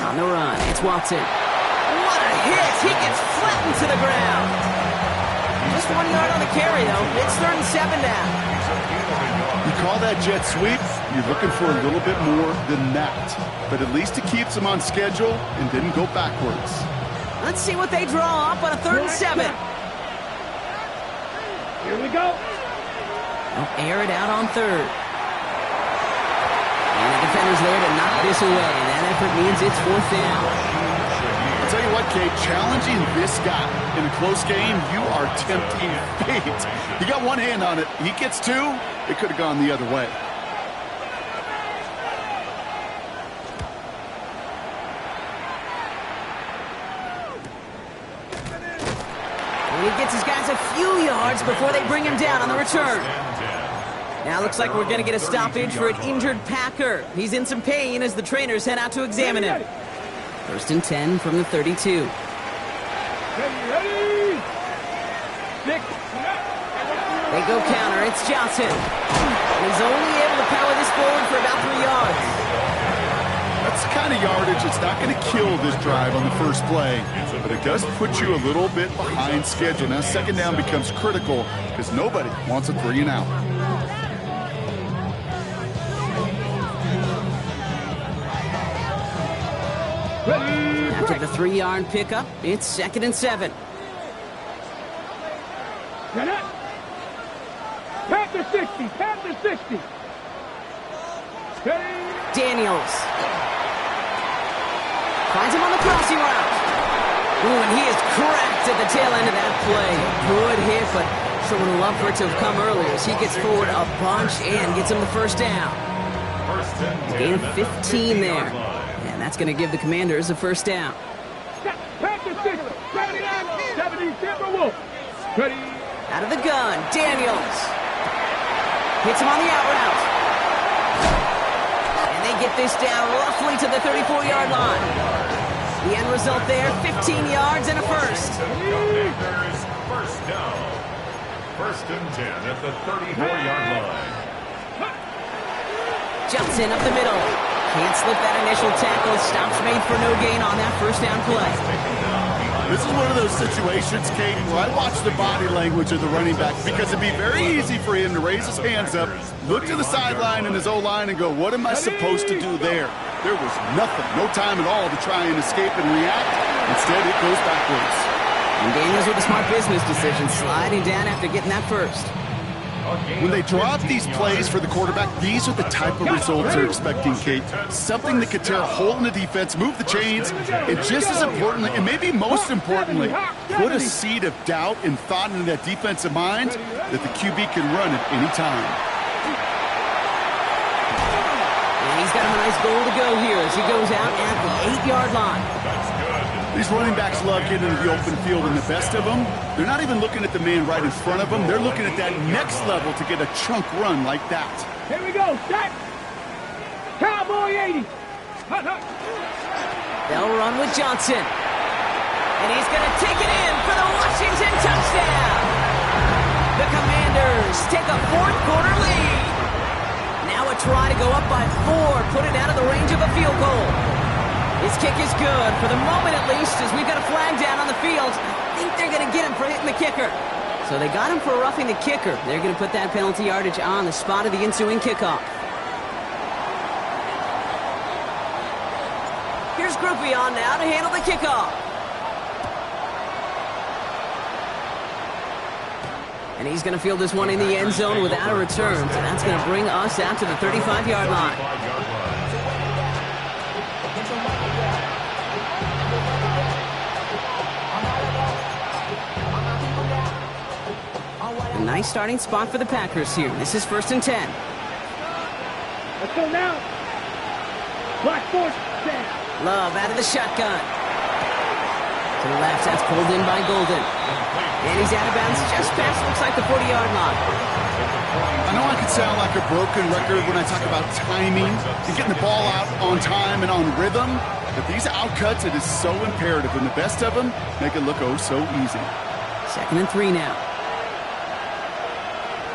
On the run, it's Watson. What a hit! He gets flattened to the ground. Just 1 yard on the carry, though. It's 3rd and 7 now. You call that jet sweep, you're looking for a little bit more than that. But at least it keeps them on schedule and didn't go backwards. Let's see what they draw up on a 3rd and 7. Here we go. They'll air it out on 3rd. And the defender's there to knock this away. That effort means it's 4th down. I'll tell you what, Kate, challenging this guy in a close game, you are tempting fate. He got one hand on it. He gets two. It could have gone the other way. He gets his guys a few yards before they bring him down on the return. Now looks like we're going to get a stoppage for an injured Packer. He's in some pain as the trainers head out to examine him. 1st and 10 from the 32. Ready. 6. They go counter. It's Johnson. He's only able to power this forward for about 3 yards. That's the kind of yardage that's not going to kill this drive on the first play, but it does put you a little bit behind schedule. Now 2nd down becomes critical because nobody wants a 3 and out. After the 3-yard pickup, it's 2nd and 7. Get up. Panther 60. Panther 60. Ready. Daniels finds him on the crossing route. Ooh, and he is cracked at the tail end of that play. Good hit, but sure would have loved for it to have come earlier as he gets forward a bunch and gets him the 1st down. Gain of 15 there. And that's going to give the Commanders a 1st down. Panther 60. 79. 70. Timberwolf. Ready. Out of the gun, Daniels. Hits him on the out route. And they get this down roughly to the 34-yard line. The end result there, 15 yards and a 1st. Commanders 1st down. 1st and 10 at the 34-yard line. Johnson up the middle. Can't slip that initial tackle. Stops made for no gain on that 1st down play. This is one of those situations, Kate, where I watch the body language of the running back because it'd be very easy for him to raise his hands up, look to the sideline and his O-line and go, what am I supposed to do there? There was nothing, no time at all to try and escape and react. Instead, it goes backwards. And Daniels with a smart business decision, sliding down after getting that 1st. When they draw up these plays for the quarterback, these are the type of results they're expecting, Kate. Something that could tear a hole in the defense, move the chains, and just as importantly, and maybe most importantly, put a seed of doubt and thought into that defensive mind that the QB can run at any time. And he's got a nice goal to go here as he goes out at the 8-yard line. These running backs love getting into the open field, and the best of them, they're not even looking at the man right in front of them. They're looking at that next level to get a chunk run like that. Here we go. Set. Cowboy 80. Hut, hut. They'll run with Johnson. And he's going to take it in for the Washington touchdown. The Commanders take a 4th quarter lead. Now a try to go up by 4, put it out of the range of a field goal. His kick is good, for the moment at least, as we've got a flag down on the field. I think they're going to get him for hitting the kicker. So they got him for roughing the kicker. They're going to put that penalty yardage on the spot of the ensuing kickoff. Here's Groupie on now to handle the kickoff. And he's going to field this one in the end zone without a return. So that's going to bring us out to the 35-yard line. A nice starting spot for the Packers here. This is 1st and 10. Let's go now. Black force down. Love out of the shotgun. To the left, that's pulled in by Golden. And he's out of bounds just past, looks like the 40-yard line. I know I could sound like a broken record when I talk about timing and getting the ball out on time and on rhythm, but these outcuts, it is so imperative, and the best of them make it look oh so easy. 2nd and 3 now.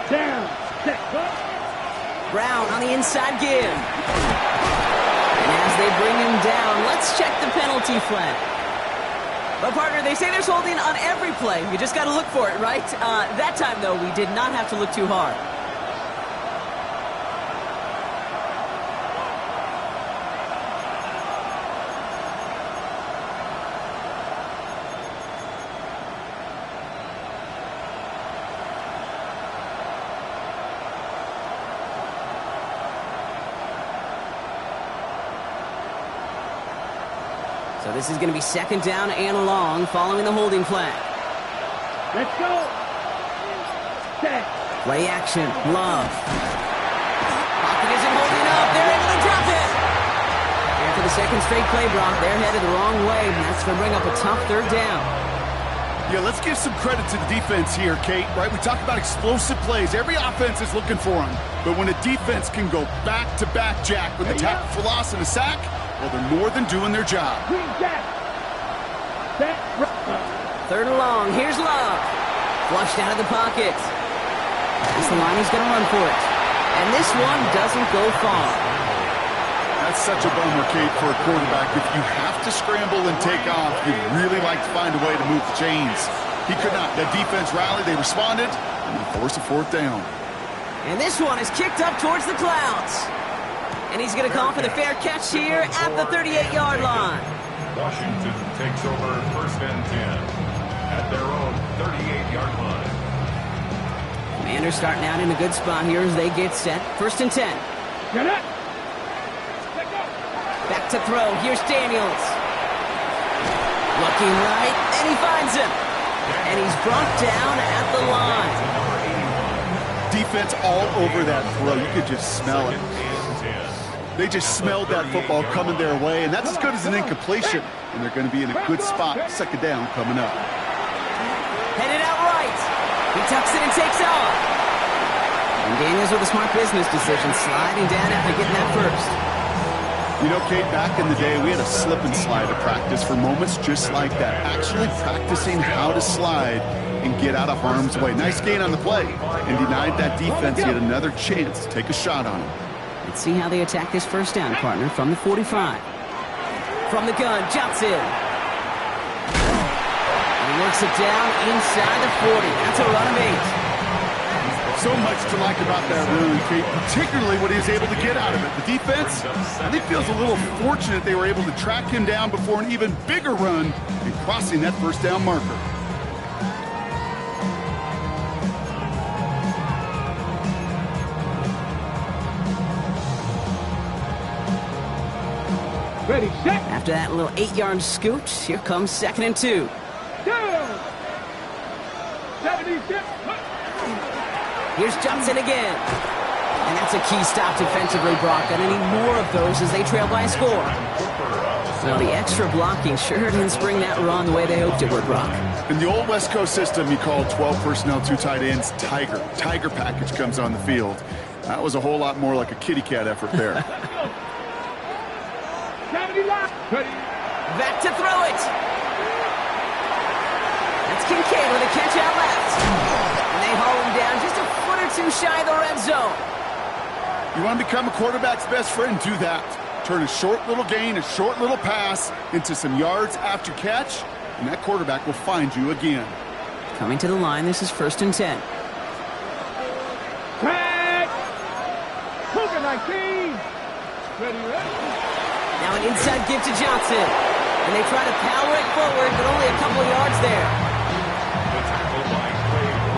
Down. Set. Brown on the inside give. And as they bring him down, let's check the penalty flag. But, partner, they say there's holding on every play. You just got to look for it, right? That time, though, we did not have to look too hard. So this is going to be 2nd down and long following the holding flag. Let's go. Set. Play action. Love. Pocket isn't holding up. They're able to drop it. And for the 2nd straight play, Brock, they're headed the wrong way. And that's going to bring up a tough 3rd down. Yeah, let's give some credit to the defense here, Kate, right? We talk about explosive plays. Every offense is looking for them. But when a defense can go back-to-back, Jack, with a tackle for loss and a sack, well, they're more than doing their job. Green Jack. Set. 3rd and long. Here's Love. Flushed out of the pocket. That's the line. He's going to run for it. And this one doesn't go far. That's such a bummer, Kate, for a quarterback. If you have to scramble and take off, you'd really like to find a way to move the chains. He could not. That defense rallied. They responded, and they forced a 4th down. And this one is kicked up towards the clouds. And he's going to call for the fair catch here at the 38-yard line. Washington takes over 1st and 10 at their own 38-yard line. Commanders starting out in a good spot here as they get set. 1st and 10. Get it. Back to throw. Here's Daniels. Looking right, and he finds him. And he's brought down at the line. Defense all over that throw. You could just smell it. They just smelled that football coming their way, and that's as good as an incompletion. And they're going to be in a good spot. 2nd down coming up. Headed out right. He tucks it and takes off. And Daniels with a smart business decision, sliding down after getting that first. You know, Kate, back in the day, we had a slip and slide at practice for moments just like that. Actually practicing how to slide and get out of harm's way. Nice gain on the play, and denied that defense yet another chance to take a shot on him. Let's see how they attack this 1st down, partner, from the 45. From the gun, jumps in. And he works it down inside the 40. That's a run of 8. So much to like about that run, Kate, particularly what he was able to get out of it. The defense, I think, feels a little fortunate they were able to track him down before an even bigger run and crossing that 1st down marker. Ready, set. After that little 8-yard scoot, here comes 2nd and 2. Down. 76. Here's Johnson again. And that's a key stop defensively, Brock. Gonna need more of those as they trail by a score. Well, the extra blocking sure didn't spring that run the way they hoped it would, Brock. In the old West Coast system, you call 12 personnel, 2 tight ends, Tiger. Tiger package comes on the field. That was a whole lot more like a kitty cat effort there. Back to throw it. That's Kincaid with a catch out left. And they haul him down just a foot or two shy of the red zone. You want to become a quarterback's best friend? Do that. Turn a short little gain, a short little pass into some yards after catch, and that quarterback will find you again. Coming to the line, this is 1st and 10. Tag! Cougar 19! Ready, ready. Now an inside give to Johnson. And they try to power it forward, but only a couple of yards there.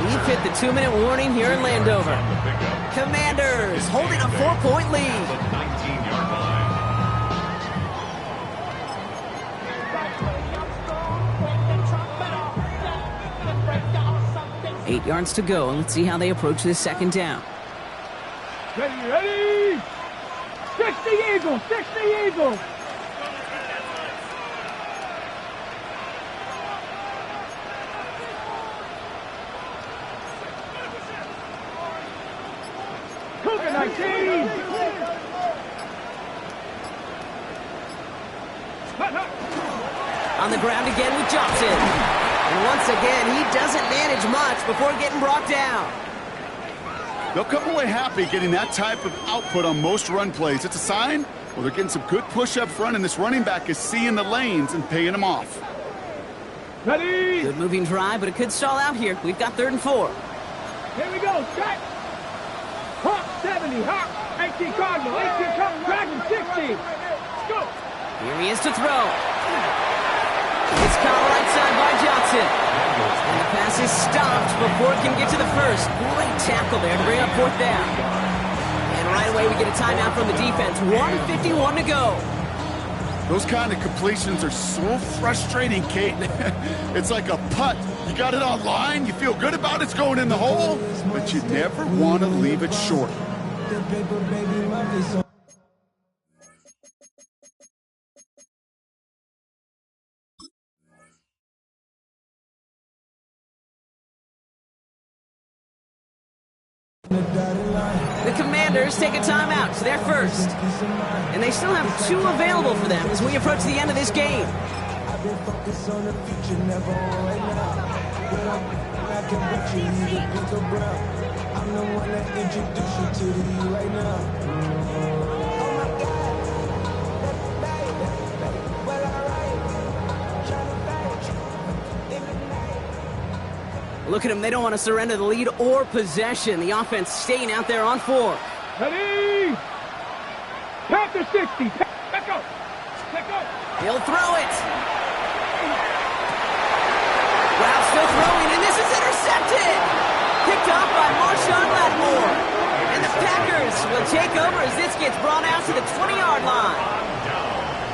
We've hit the 2-minute warning here in Landover. Commanders holding a 4-point lead. 19-yard line. 8 yards to go, and let's see how they approach this second down. Ready, ready! 60 Eagles, 60 Eagles! Cougar 19! On the ground again with Johnson. And once again, he doesn't manage much before getting brought down. They'll come away happy getting that type of output on most run plays. It's a sign, well, they're getting some good push up front, and this running back is seeing the lanes and paying them off. Ready! Good moving drive, but it could stall out here. We've got 3rd and 4. Here we go, set! Hawk 70, Hawk 18 Cardinal, 18 Cardinal, Dragon 60! Let's go! Here he is to throw. It's caught right side by Johnson. And the pass is stopped before it can get to the first. Great tackle there to bring up 4th down. And right away we get a timeout from the defense. 1:51 to go. Those kind of completions are so frustrating, Kate. It's like a putt. You got it on line, you feel good about it's going in the hole, but you never want to leave it short. The Commanders take a timeout. They're first. And they still have 2 available for them as we approach the end of this game. Look at them. They don't want to surrender the lead or possession. The offense staying out there on 4. Ready! Panther 60, back up! Back up! He'll throw it. Wow, still throwing, and this is intercepted. Picked off by Marshawn Lattimore. And the Packers will take over as this gets brought out to the 20-yard line.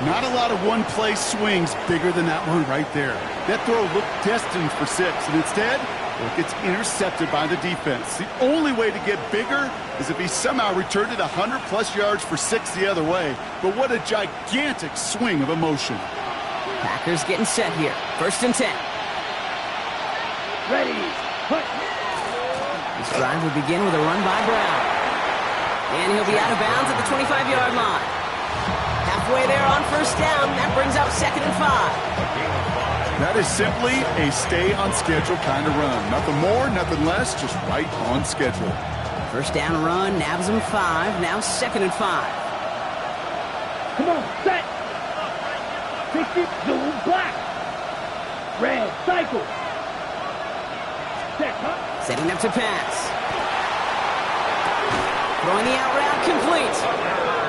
Not a lot of one-play swings bigger than that one right there. That throw looked destined for 6, and instead, it gets intercepted by the defense. The only way to get bigger is if he somehow returned it 100-plus yards for 6 the other way. But what a gigantic swing of emotion. Packers getting set here. 1st and 10. Ready! Put. This drive will begin with a run by Brown. And he'll be out of bounds at the 25-yard line. Halfway there on 1st down. That brings up 2nd and 5. That is simply a stay-on-schedule kind of run. Nothing more, nothing less, just right on schedule. 1st down run, nabs him 5. Now 2nd and 5. Come on, set! 60, zoom, black! Red, cycle! Set, huh? Setting up to pass. Throwing the out route complete.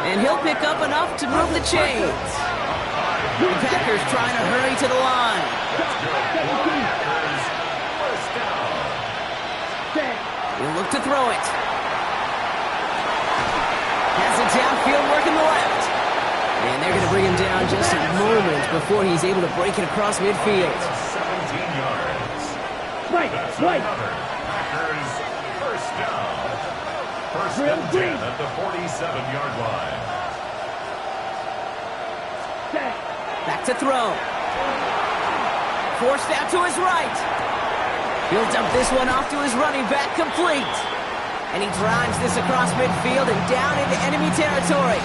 And he'll pick up enough to move the chains. The Packers trying to hurry to the line. He'll look to throw it. Has it downfield working the left. And they're going to bring him down just a moment before he's able to break it across midfield. 17 yards. Right, right. Packers first down. First and 10 at the 47-yard line. Set. Back to throw. Forced out to his right. He'll dump this one off to his running back, complete. And he drives this across midfield and down into enemy territory.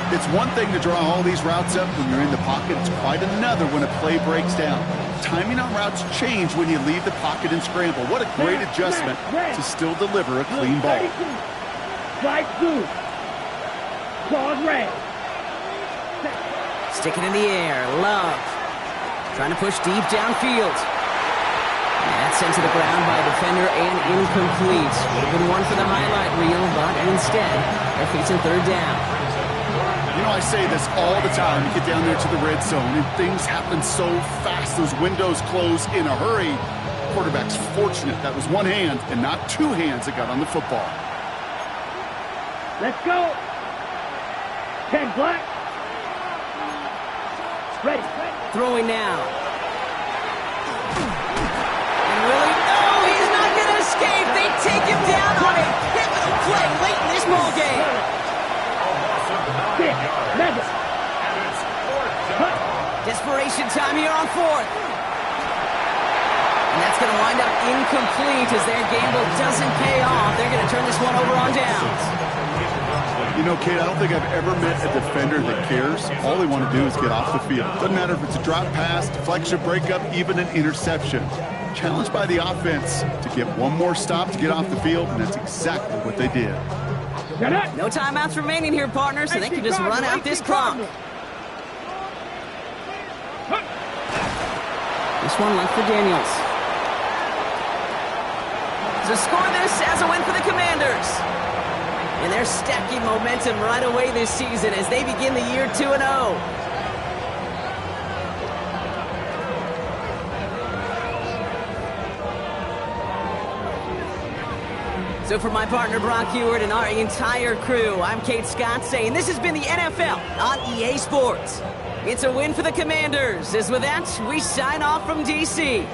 It's one thing to draw all these routes up when you're in the pocket. It's quite another when a play breaks down. Timing on routes change when you leave the pocket and scramble. What a great adjustment to still deliver a clean ball. Slide through. Claws red. Sticking in the air, Love. Trying to push deep downfield. And that's sent to the ground by a defender and incomplete. Would have been one for the highlight reel, but instead, they're facing 3rd down. You know, I say this all the time. You get down there to the red zone, and things happen so fast. Those windows close in a hurry. Quarterback's fortunate that was one hand and not two hands that got on the football. Let's go. 10 black. Ready. Throwing now. And really, no, he's not going to escape. They take him down on a pivotal play late in this ball game. Desperation time here on fourth. And that's going to wind up incomplete as their gamble doesn't pay off. They're going to turn this one over on downs. You know, Kate, I don't think I've ever met a defender that cares. All they want to do is get off the field. Doesn't matter if it's a drop pass, deflection, breakup, even an interception. Challenged by the offense to get one more stop to get off the field, and that's exactly what they did. No timeouts remaining here, partners, so they can just run out this clock. This one left for Daniels. To score this as a win for the Commanders. And they're stacking momentum right away this season as they begin the year 2-0. So for my partner Brock Heward and our entire crew, I'm Kate Scott saying this has been the NFL on EA Sports. It's a win for the Commanders, as with that, we sign off from D.C.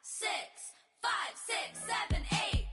6, 5, 6, 7, 8.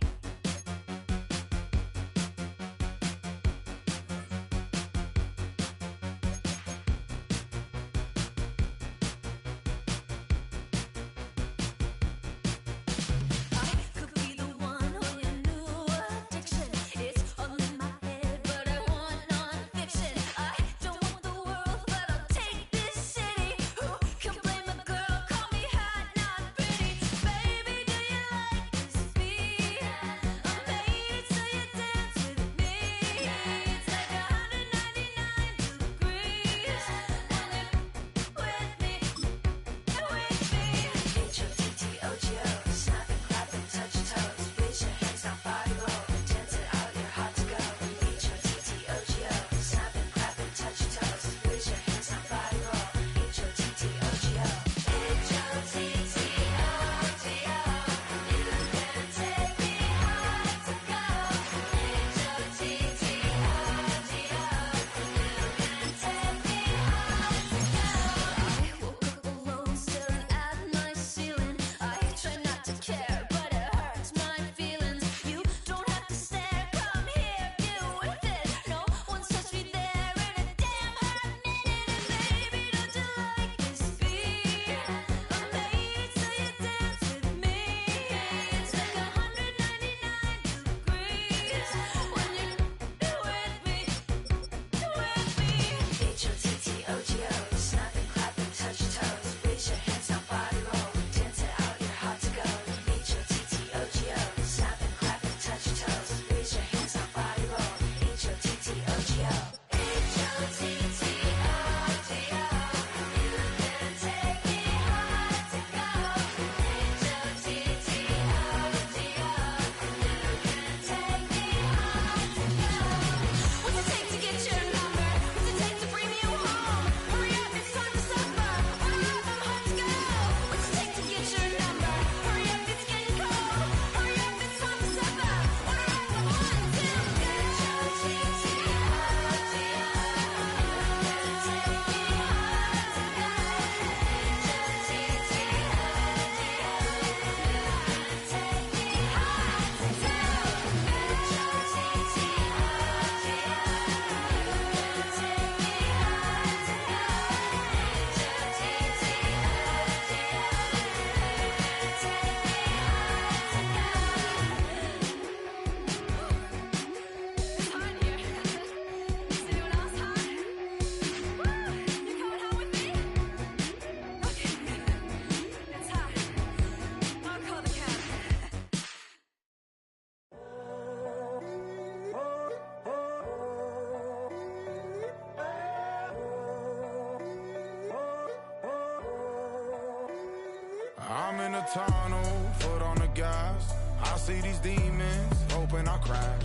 I'm in a tunnel, foot on the gas. I see these demons, hoping I crash.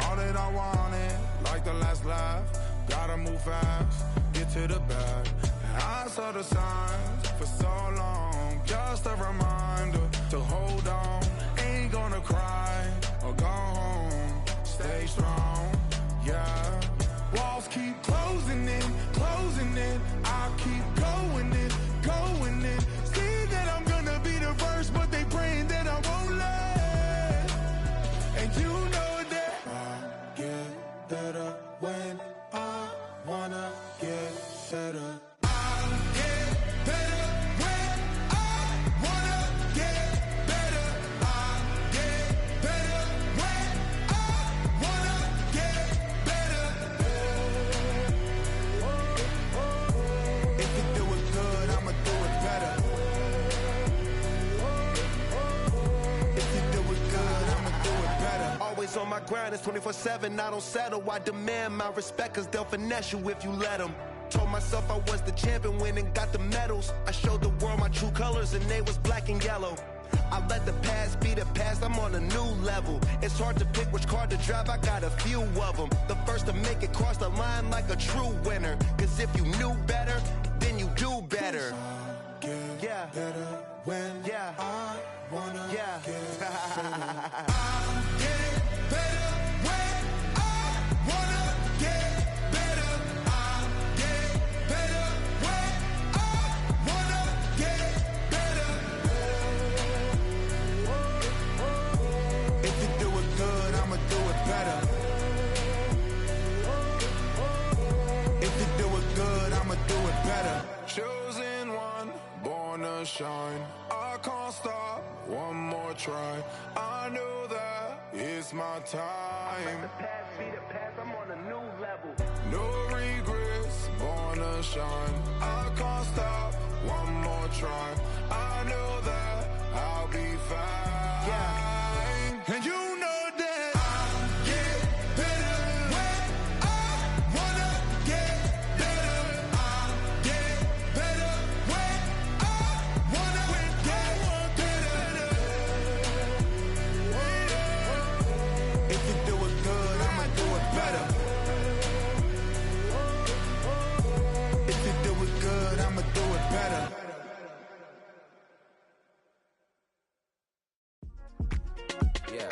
All that I wanted, like the last laugh. Gotta move fast, get to the bag. And I saw the signs for so long. Just a reminder to hold on. Ain't gonna cry or go home. Stay strong, yeah. Walls keep closing in, closing in. I keep going in, going in. See that I'm gonna be the first, but they praying that I won't let. And you know that I get better when I wanna get better. On my grind, it's 24/7, I don't settle. I demand my respect, cause they'll finesse you if you let them. Told myself I was the champion, went and got the medals. I showed the world my true colors and they was black and yellow. I let the past be the past, I'm on a new level. It's hard to pick which car to drive, I got a few of them. The first to make it cross the line like a true winner. Cause if you knew better, then you do better. Yeah, better when I wanna get better. try. I know that it's my time. The past be the past, I'm on a new level. No regrets, born to shine. I can't stop, one more try. I know that I'll be fine. Yeah. And you know that I'll get better when I wanna get better. I'll get better when I wanna get better. If you do it good, I'ma do it better. If you do it good, I'ma do it better. Yeah.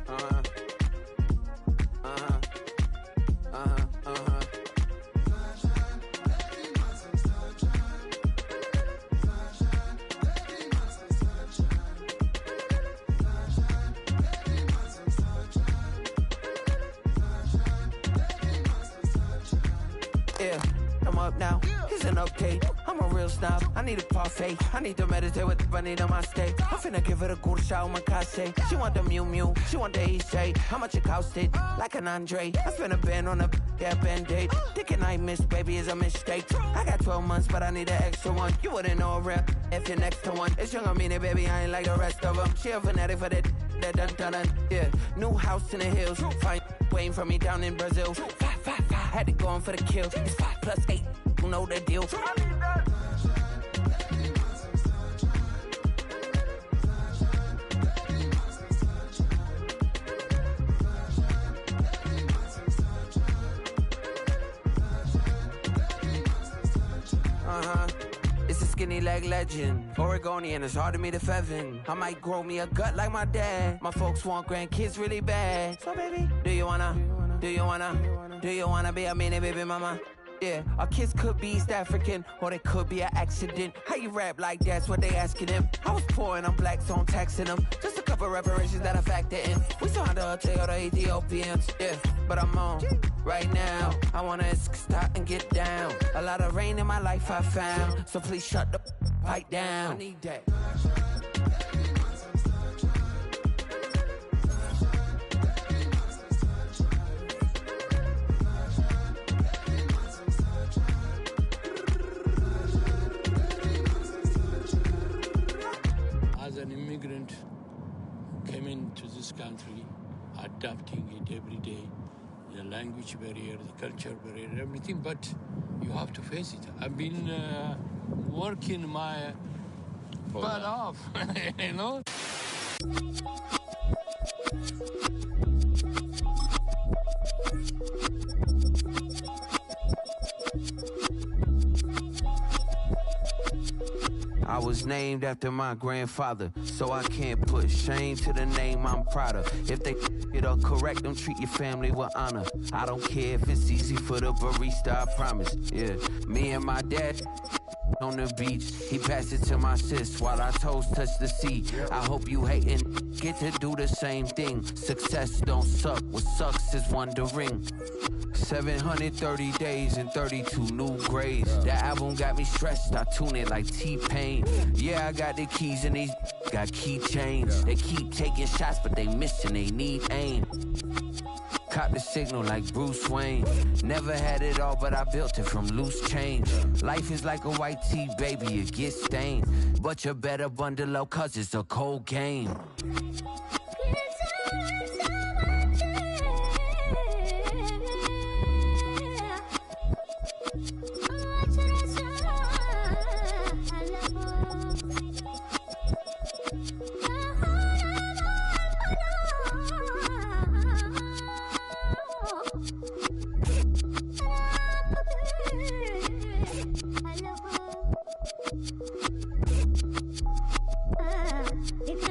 Uh-huh. Uh-huh. Uh-huh. Uh-huh. Yeah, I'm up now. Here's an update. I'm a real snob. I need a parfait. I need to meditate with the bunny on my steak. I'm finna give her a good shot with my case. She want the Mew Mew. She want the EJ. How much it costed? Like an Andre. I spent a band on a band-aid. Thinking I missed, baby, is a mistake. I got 12 months, but I need an extra one. You wouldn't know a rep if you're next to one. It's young, I mean it, baby. I ain't like the rest of them. She a fanatic for that dun dun dun. Yeah, new house in the hills. Fine, waiting for me down in Brazil. 5, had to go on for the kill. It's 5 plus 8. You know the deal. It's a skinny leg legend. Oregonian, it's hard to meet a Fevin. I might grow me a gut like my dad. My folks want grandkids really bad. So baby, do you wanna be a mini baby mama? Yeah, our kids could be East African, or they could be an accident. How you rap like that's what they asking him. I was poor and I'm black, so I'm taxing them. Just a couple reparations that I factor in. We saw the Toyota Ethiopians, yeah, but I'm on right now. I wanna stop and get down. A lot of rain in my life I found, so please shut the pipe down. I need that. As an immigrant who came into this country, adapting it every day, the language barrier, the culture barrier, everything, but you have to face it. I've been working my butt off, you know? I was named after my grandfather, so I can't put shame to the name I'm proud of. If they it up correct, don't treat your family with honor. I don't care if it's easy for the barista, I promise. Yeah, me and my dad on the beach, he passed it to my sis while our toes touch the sea. I hope you hatin' get to do the same thing. Success don't suck, what sucks is wondering. 730 days and 32 new grades. That album got me stressed, I tune it like T-Pain. Yeah, I got the keys and these got keychains. They keep taking shots, but they missing, they need aim. Caught the signal like Bruce Wayne. Never had it all, but I built it from loose change. Life is like a white tee, baby, it gets stained. But you better bundle up, cause it's a cold game. It's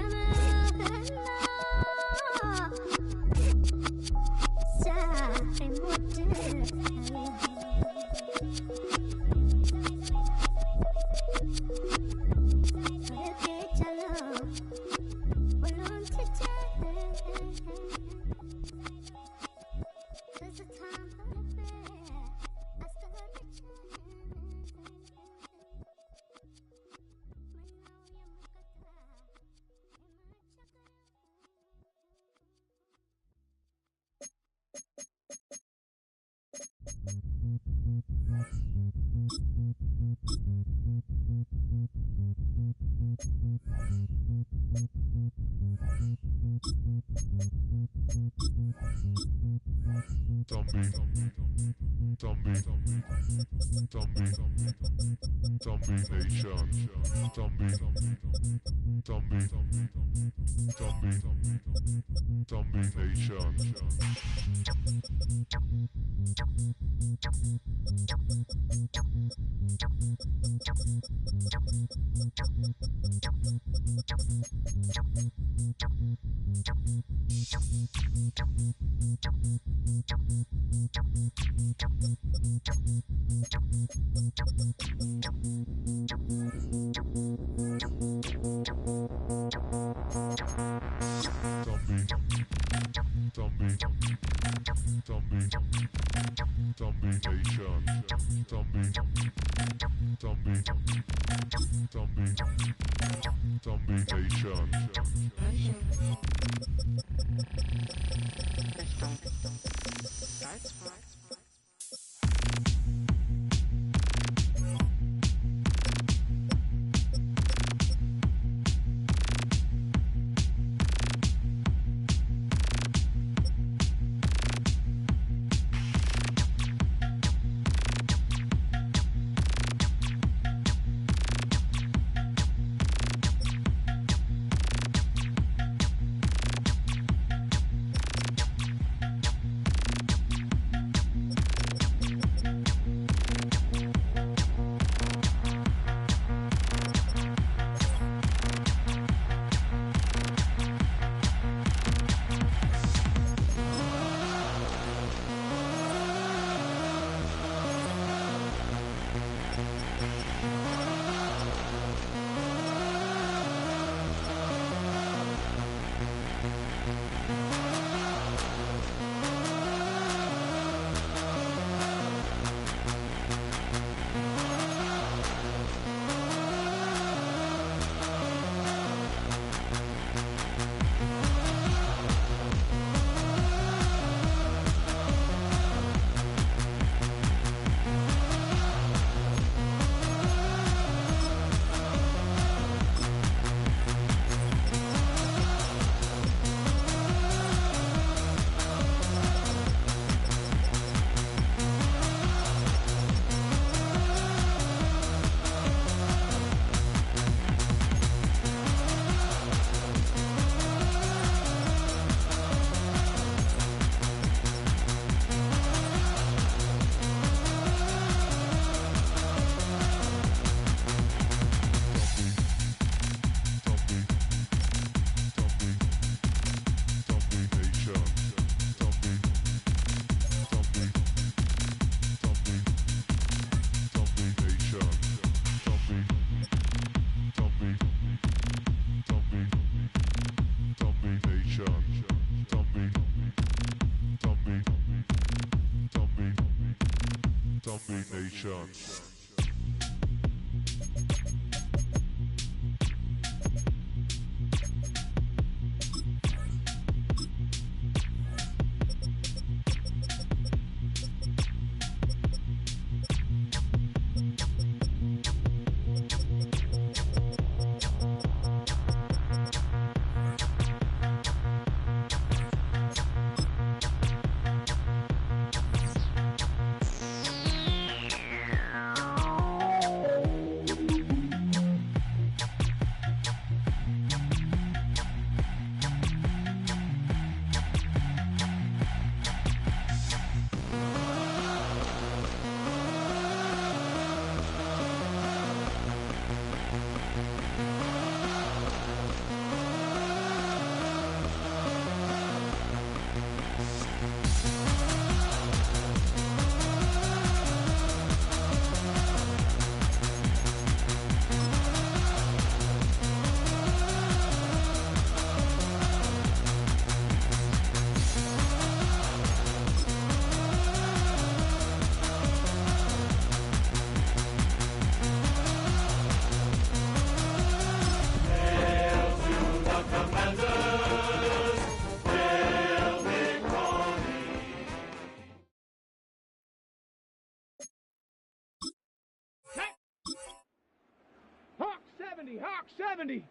Hawk 70, Hawk 70.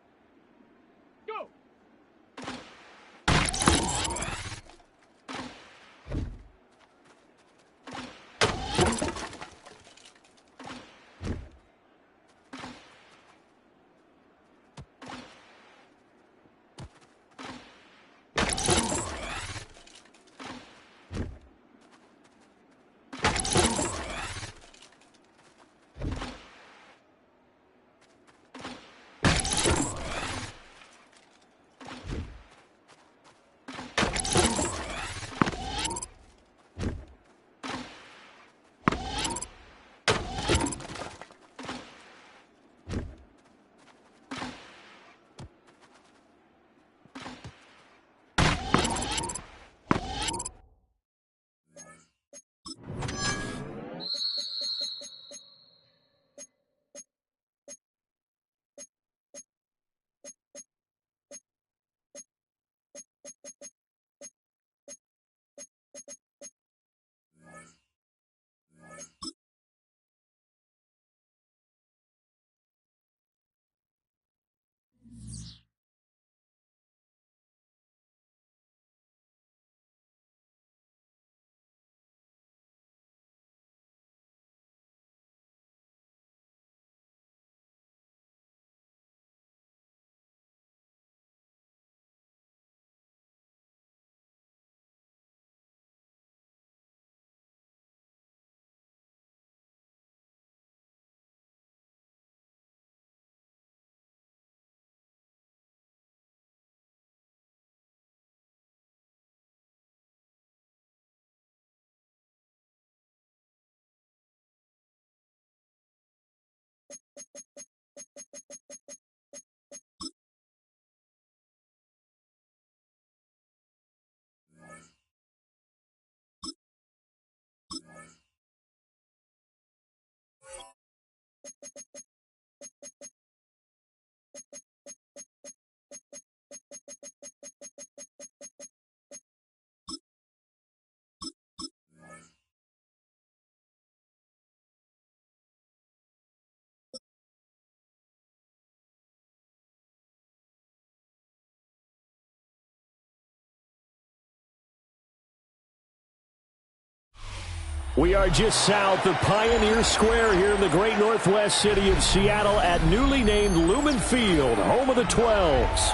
We are just south of Pioneer Square here in the great northwest city of Seattle at newly named Lumen Field, home of the 12s.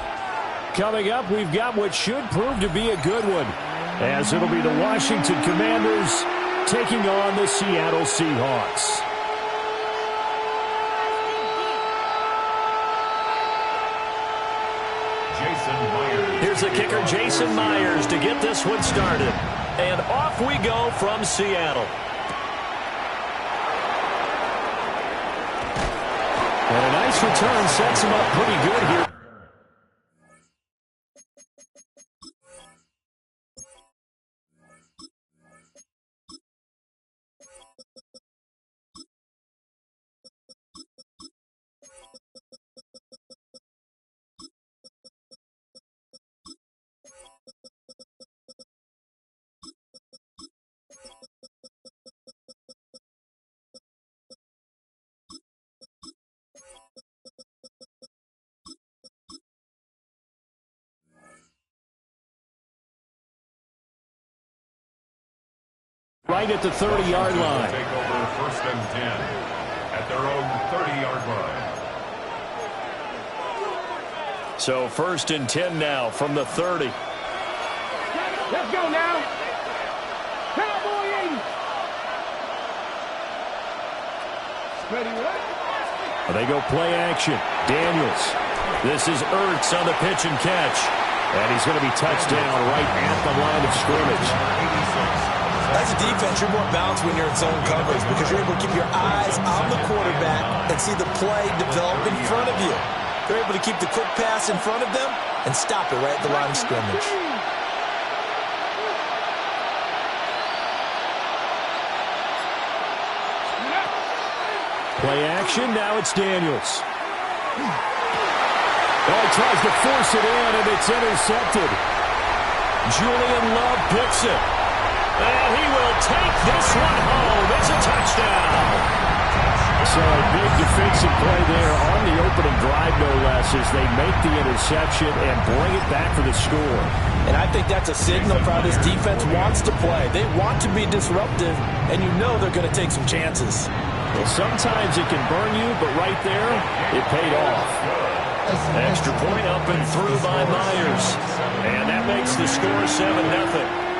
Coming up, we've got what should prove to be a good one, as it'll be the Washington Commanders taking on the Seattle Seahawks. Here's the kicker, Jason Myers, to get this one started. And off we go from Seattle. And a nice return sets him up pretty good here. Right at the 30-yard line. Take over first and 10 at their own 30-yard line. So first and 10 now from the 30. Let's go now. Cowboy 80. Ready, what? They go play action. Daniels. This is Ertz on the pitch and catch. And he's going to be touched down right at the line of scrimmage. As a defense, you're more balanced when you're in zone coverage because you're able to keep your eyes on the quarterback and see the play develop in front of you. They're able to keep the quick pass in front of them and stop it right at the line of scrimmage. Play action, now it's Daniels. Well, he tries to force it in, and it's intercepted. Julian Love picks it. And he will take this one home. It's a touchdown. So a big defensive play there on the opening drive, no less, as they make the interception and bring it back for the score. And I think that's a signal for how this defense wants to play. They want to be disruptive, and you know they're going to take some chances. Well, sometimes it can burn you, but right there, it paid off. Extra point up and through by Myers. And that makes the score 7-0.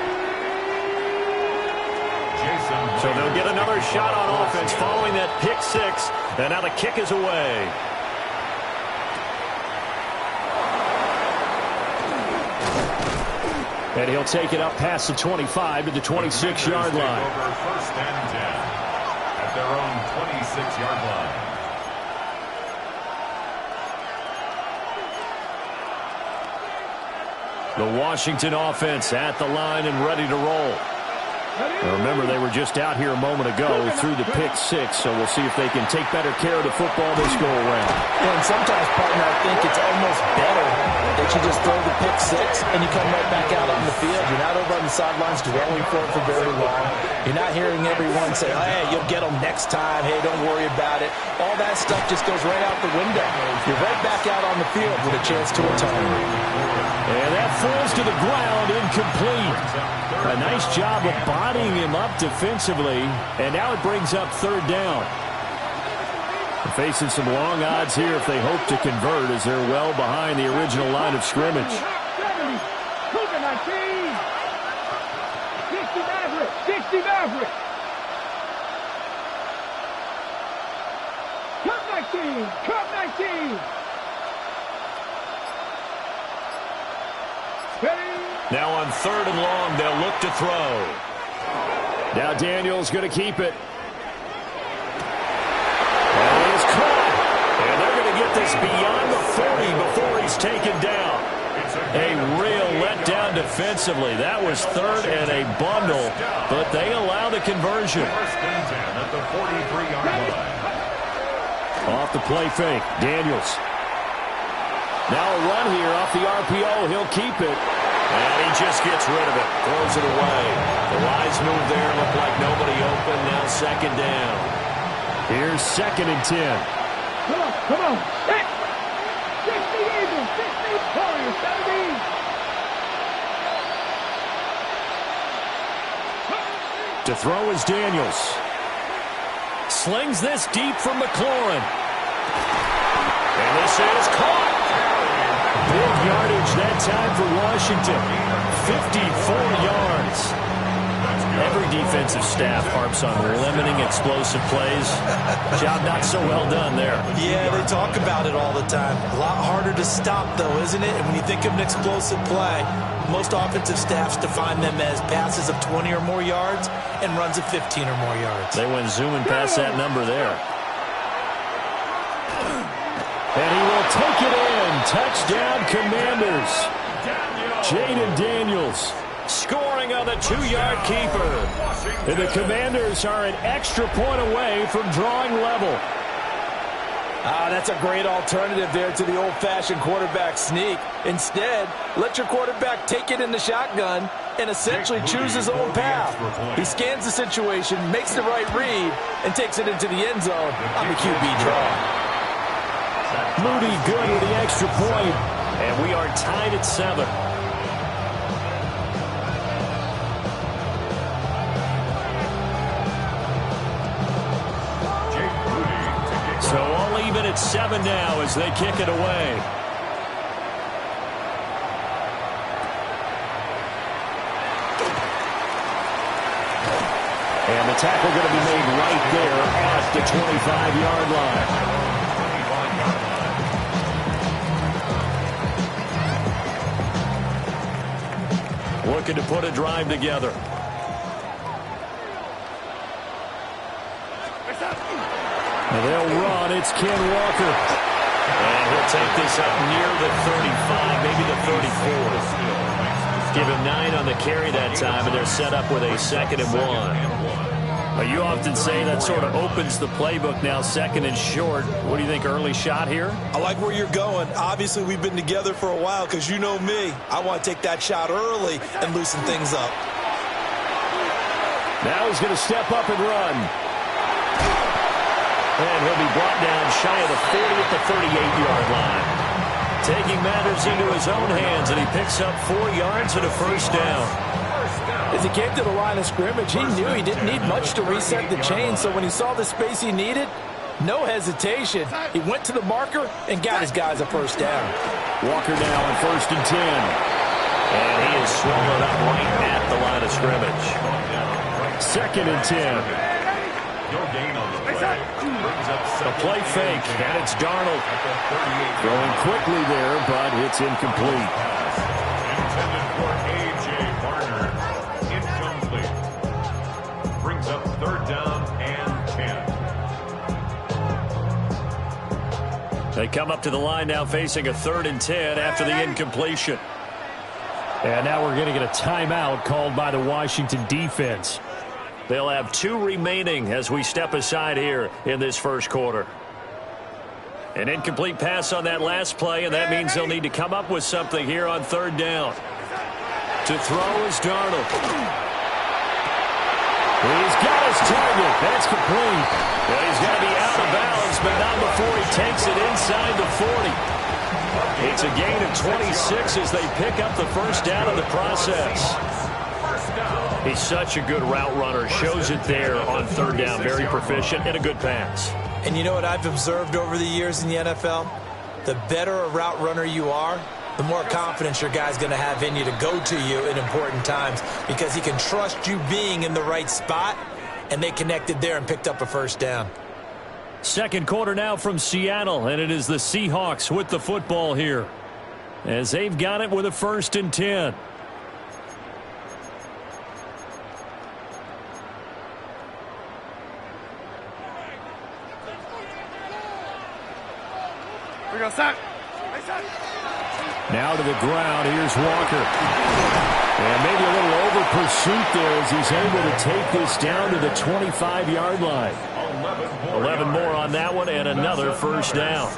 So they'll get another shot on offense following that pick six. And now the kick is away. And he'll take it up past the 25 to the 26-yard line. Over first and 10 at their own 26-yard line. The Washington offense at the line and ready to roll. Now remember, they were just out here a moment ago through the pick six, so we'll see if they can take better care of the football this go-around. And sometimes, partner, I think it's almost better that you just throw the pick six and you come right back out on the field. You're not over on the sidelines dwelling for it for very long. You're not hearing everyone say, hey, you'll get them next time. Hey, don't worry about it. All that stuff just goes right out the window. You're right back out on the field with a chance to atone. And that falls to the ground, incomplete. A nice job of bodying him up defensively, and now it brings up third down. They're facing some long odds here if they hope to convert, as they're well behind the original line of scrimmage. 60 Maverick. 60 Maverick. Cut 19. Cut 19. Now on third and long, they'll look to throw. Now Daniels going to keep it. And he is caught. this beyond the 40 before he's taken down. A real letdown defensively. That was third and a bundle, but they allow the conversion. First and 10 at the 43-yard line. Off the play fake, Daniels. Now a run here off the RPO. He'll keep it. And he just gets rid of it. Throws it away. The wise move there. Looked like nobody open. Now second down. Here's second and 10. Come on. Set. 60 Eagles. 60 Warriors. 17. To throw is Daniels. Slings this deep from McLaurin. And this is caught. Big yardage that time for Washington. 54 yards. Every defensive staff harps on limiting explosive plays. Job not so well done there. Yeah, they talk about it all the time. A lot harder to stop, though, isn't it? And when you think of an explosive play, most offensive staffs define them as passes of 20 or more yards and runs of 15 or more yards. They went zooming past that number there. And he will take it in. Touchdown, Commanders. Jaden Daniels scoring on the 2-yard keeper. And the Commanders are an extra point away from drawing level. That's a great alternative there to the old-fashioned quarterback sneak. Instead, let your quarterback take it in the shotgun and essentially choose his own path. He scans the situation, makes the right read, and takes it into the end zone on the QB draw. Moody good with the extra point. And we are tied at 7. So all even at 7 now as they kick it away. And the tackle going to be made right there at the 25-yard line. Looking to put a drive together. And they'll run. It's Ken Walker. And he'll take this up near the 35, maybe the 34. Give him 9 on the carry that time, and they're set up with a 2nd and 1. You often say that sort of opens the playbook now, 2nd and short. What do you think, early shot here? I like where you're going. Obviously, we've been together for a while because you know me. I want to take that shot early and loosen things up. Now he's going to step up and run. And he'll be brought down shy of the 40 at the 38-yard line. Taking matters into his own hands, and he picks up 4 yards and a first down. As he came to the line of scrimmage, he knew he didn't need much to reset the chain, so when he saw the space he needed, no hesitation. He went to the marker and got his guys a first down. Walker now on 1st and 10. And he is swallowed up right at the line of scrimmage. 2nd and 10. No gain on the play. A play fake, and it's Darnold. Going quickly there, but it's incomplete. Intended for A.J. Barner. Incomplete. Brings up 3rd down and 10. They come up to the line now facing a 3rd and 10 after the incompletion. And now we're going to get a timeout called by the Washington defense. They'll have 2 remaining as we step aside here in this first quarter. An incomplete pass on that last play, and that means they'll need to come up with something here on 3rd down. To throw is Darnold. He's got his target. That's complete. Well, he's going to be out of bounds, but not before he takes it inside the 40. It's a gain of 26 as they pick up the first down in the process. He's such a good route runner. Shows it there on 3rd down. Very proficient and a good pass. And you know what I've observed over the years in the NFL? The better a route runner you are, the more confidence your guy's going to have in you to go to you in important times because he can trust you being in the right spot, and they connected there and picked up a first down. Second quarter now from Seattle, and it is the Seahawks with the football here as they've got it with a 1st and 10. Now to the ground. Here's Walker. And maybe a little over pursuit there as he's able to take this down to the 25-yard line. 11 more on that one and another first down.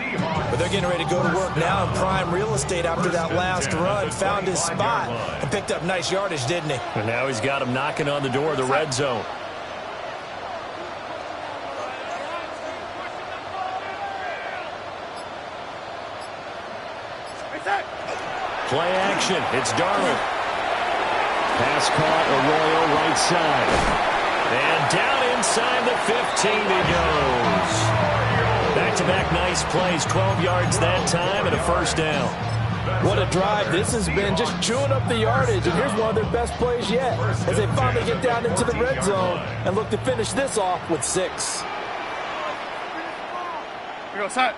But they're getting ready to go to work now in prime real estate after that last run. Found his spot and picked up nice yardage, didn't he? And now he's got him knocking on the door of the red zone. Play action. It's Darnold. Pass caught, Arroyo right side. And down inside the 15 he goes. Back-to-back nice plays. 12 yards that time and a first down. What a drive. This has been just chewing up the yardage. And here's one of their best plays yet as they finally get down into the red zone and look to finish this off with 6. Here goes, set.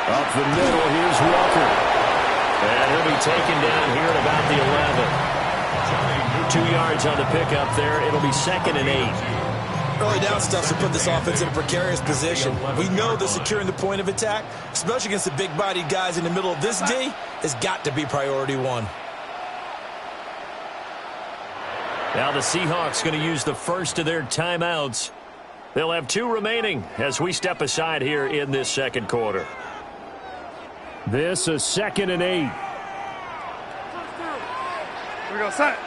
Up the middle, here's Walker. And he'll be taken down here at about the 11. 2 yards on the pickup there. It'll be 2nd and 8. Early down stuff to put this offense in a precarious position. We know that securing the point of attack, especially against the big-bodied guys in the middle of this D, has got to be priority 1. Now the Seahawks going to use the first of their timeouts. They'll have 2 remaining as we step aside here in this second quarter. This is 2nd and 8. Here we go, set.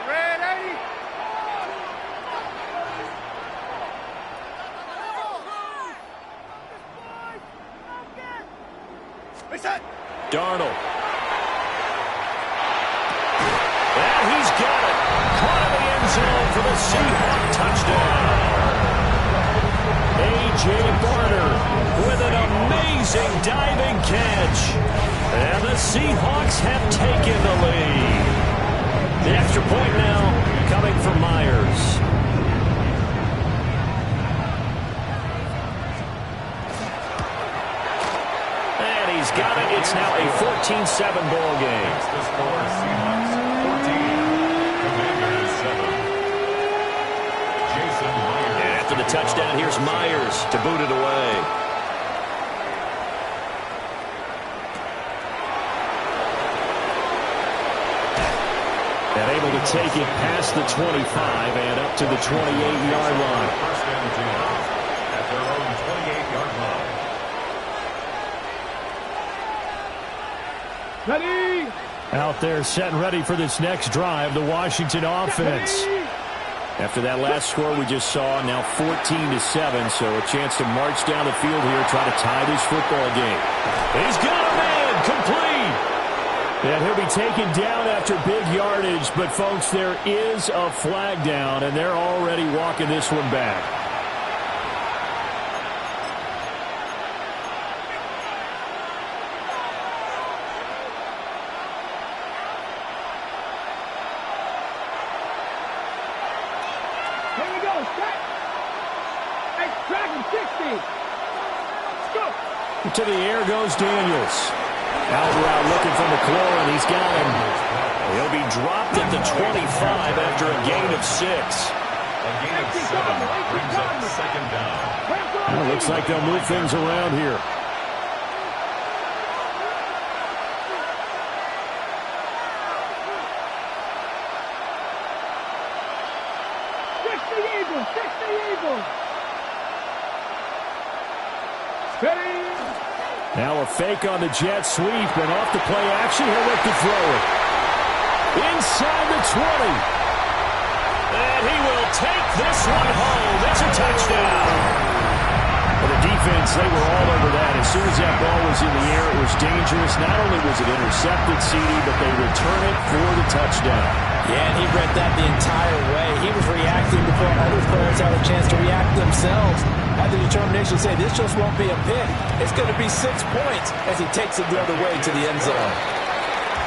Red 80. Reset. Darnold. And he's got it. Caught in the end zone for the Seahawk touchdown. A.J. Barner with an amazing diving catch. And the Seahawks have taken the lead. The extra point now coming from Myers. And he's got it. It's now a 14-7 ball game. The score, Seahawks 14, Commanders 7. Jason Myers. And after the touchdown, here's Myers to boot it away. And able to take it past the 25 and up to the 28-yard line. First and 10 at their own 28-yard line. Ready. Out there set and ready for this next drive, the Washington offense. After that last score we just saw, now 14-7, so a chance to march down the field here, try to tie this football game. He's got a man, complete. And he'll be taken down after big yardage, but folks, there is a flag down, and they're already walking this one back. Here we go, set. Hey, dragon 60. Let's go. To the air goes Daniels. Out route looking for McLaurin. He's got him. He'll be dropped at the 25 after a gain of 6. A gain of 7 brings up 2nd down. Well, it looks like they'll move things around here. Now a fake on the jet sweep, and off the play action, he'll look to throw it. Inside the 20. And he will take this one home. It's a touchdown. Well, the defense, they were all over that. As soon as that ball was in the air, it was dangerous. Not only was it intercepted, CD, but they return it for the touchdown. Yeah, and he read that the entire way. He was reacting before other players had a chance to react themselves. Had the determination to say, this just won't be a pick. It's going to be 6 points as he takes it the other way to the end zone.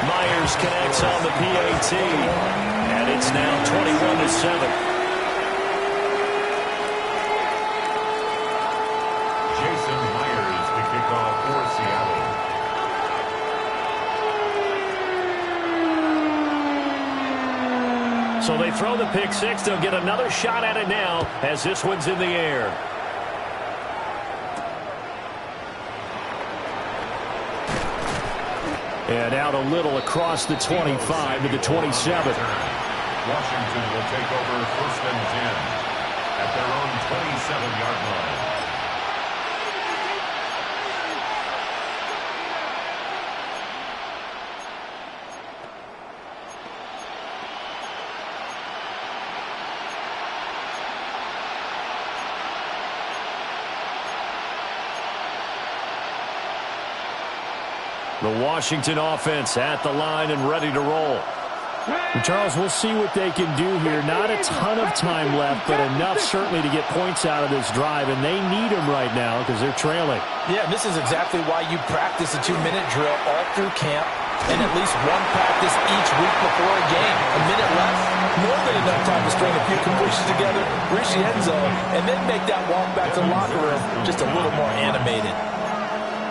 Myers connects on the PAT, and it's now 21-7. Jason Myers, the kickoff for Seattle. they throw the pick six. They'll get another shot at it now as this one's in the air. And out a little across the 25 to the 27. Washington will take over 1st and 10 at their own 27-yard line. The Washington offense at the line and ready to roll. And Charles, we'll see what they can do here. Not a ton of time left, but enough certainly to get points out of this drive, and they need them right now because they're trailing. Yeah, this is exactly why you practice a 2-minute drill all through camp and at least one practice each week before a game. A minute left, more than enough time to string a few completions together, reach the end zone, and then make that walk back to the locker room just a little more animated.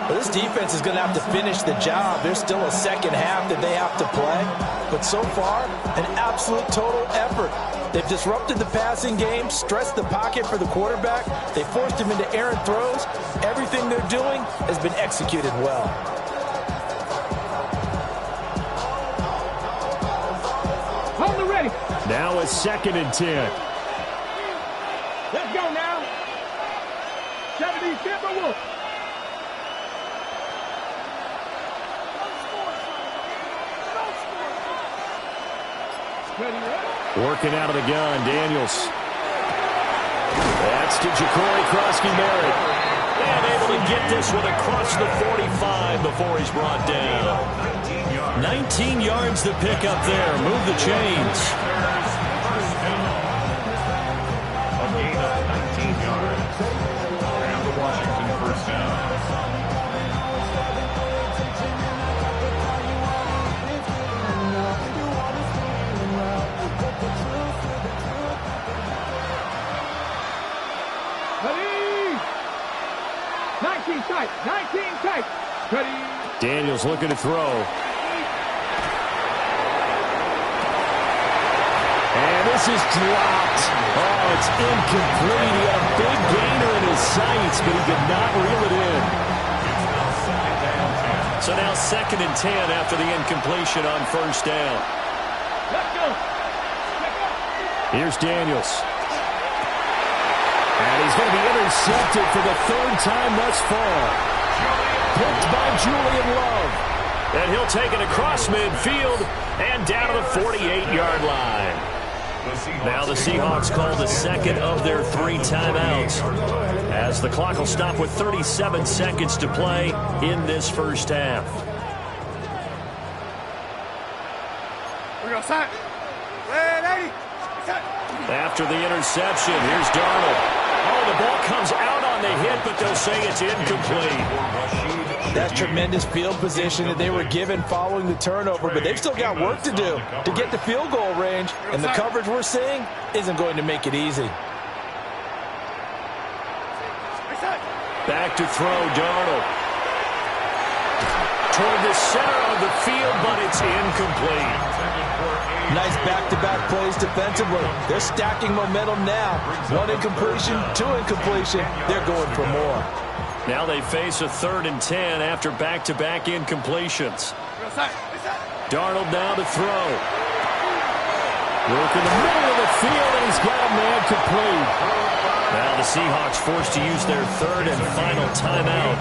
Well, this defense is going to have to finish the job. There's still a second half that they have to play. But so far, an absolute total effort. They've disrupted the passing game, stressed the pocket for the quarterback. They forced him into errant throws. Everything they're doing has been executed well. Hold it ready. Now a 2nd and 10. Let's go now. 70 Timberwolves. Working out of the gun, Daniels. That's to Ja'Cory Krosky-Merritt. And able to get this one across the 45 before he's brought down. 19 yards to pick up there. Move the chains. A gain of 19 yards. And the Washington 1st down. Tight, 19 tight. Ready. Daniels looking to throw. And this is dropped. Oh, it's incomplete. He had a big gainer in his sights, but he could not reel it in. So now 2nd and 10 after the incompletion on 1st down. Let's go. Here's Daniels. And he's going to be intercepted for the 3rd time thus far. Picked by Julian Love. And he'll take it across midfield and down to the 48-yard line. Now the Seahawks call the 2nd of their 3 timeouts, as the clock will stop with 37 seconds to play in this 1st half. We're going to set. Ready. Set. After the interception, here's Darnold. Oh, the ball comes out on the hit, but they'll say it's incomplete. That's tremendous field position that they were given following the turnover, but they've still got work to do to get the field goal range, and the coverage we're seeing isn't going to make it easy. Back to throw, Darnold. Toward the center of the field, but it's incomplete. Nice back-to-back plays defensively. They're stacking momentum now. 1 incompletion, 2 incompletion. They're going for more. Now they face a 3rd and 10 after back-to-back incompletions. Darnold now to throw. Work in the middle of the field, and he's got a man complete. Now the Seahawks forced to use their 3rd and final timeout,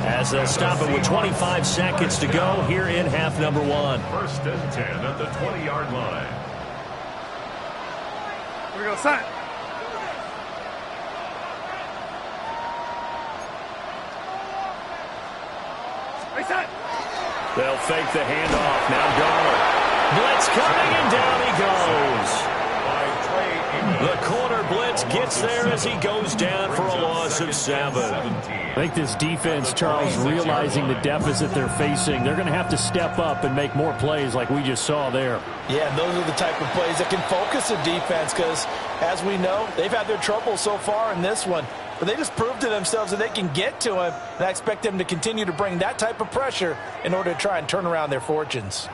as they'll stop it with 25 seconds to go here in half number 1. 1st and 10 at the 20-yard line. We're going to set. Reset. They'll fake the handoff. Now Darnold. Blitz coming, and down he goes. The corner blitz gets there as he goes down for a loss of 7. I think this defense, Charles, realizing the deficit they're facing, they're going to have to step up and make more plays like we just saw there. Yeah, and those are the type of plays that can focus a defense because, as we know, they've had their trouble so far in this one. But they just proved to themselves that they can get to him, and I expect them to continue to bring that type of pressure in order to try and turn around their fortunes.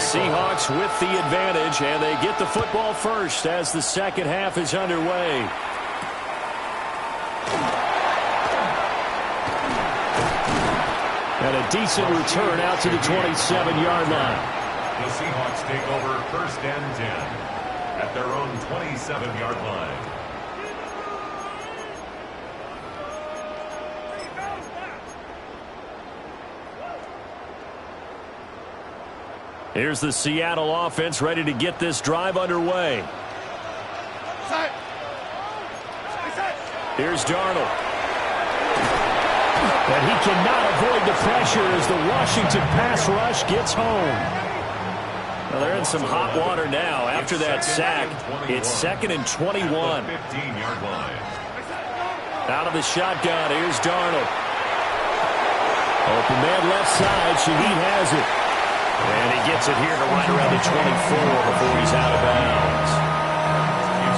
Seahawks with the advantage, and they get the football first as the second half is underway. And a decent return out to the 27-yard line. The Seahawks take over first and 10 at their own 27-yard line. Here's the Seattle offense ready to get this drive underway. Here's Darnold. And he cannot avoid the pressure as the Washington pass rush gets home. Well, they're in some hot water now. After that sack, it's 2nd and 21. 15-yard line. Out of the shotgun, here's Darnold. Open man left side, Shaheed has it. And he gets it here to right around the 24 before he's out of bounds.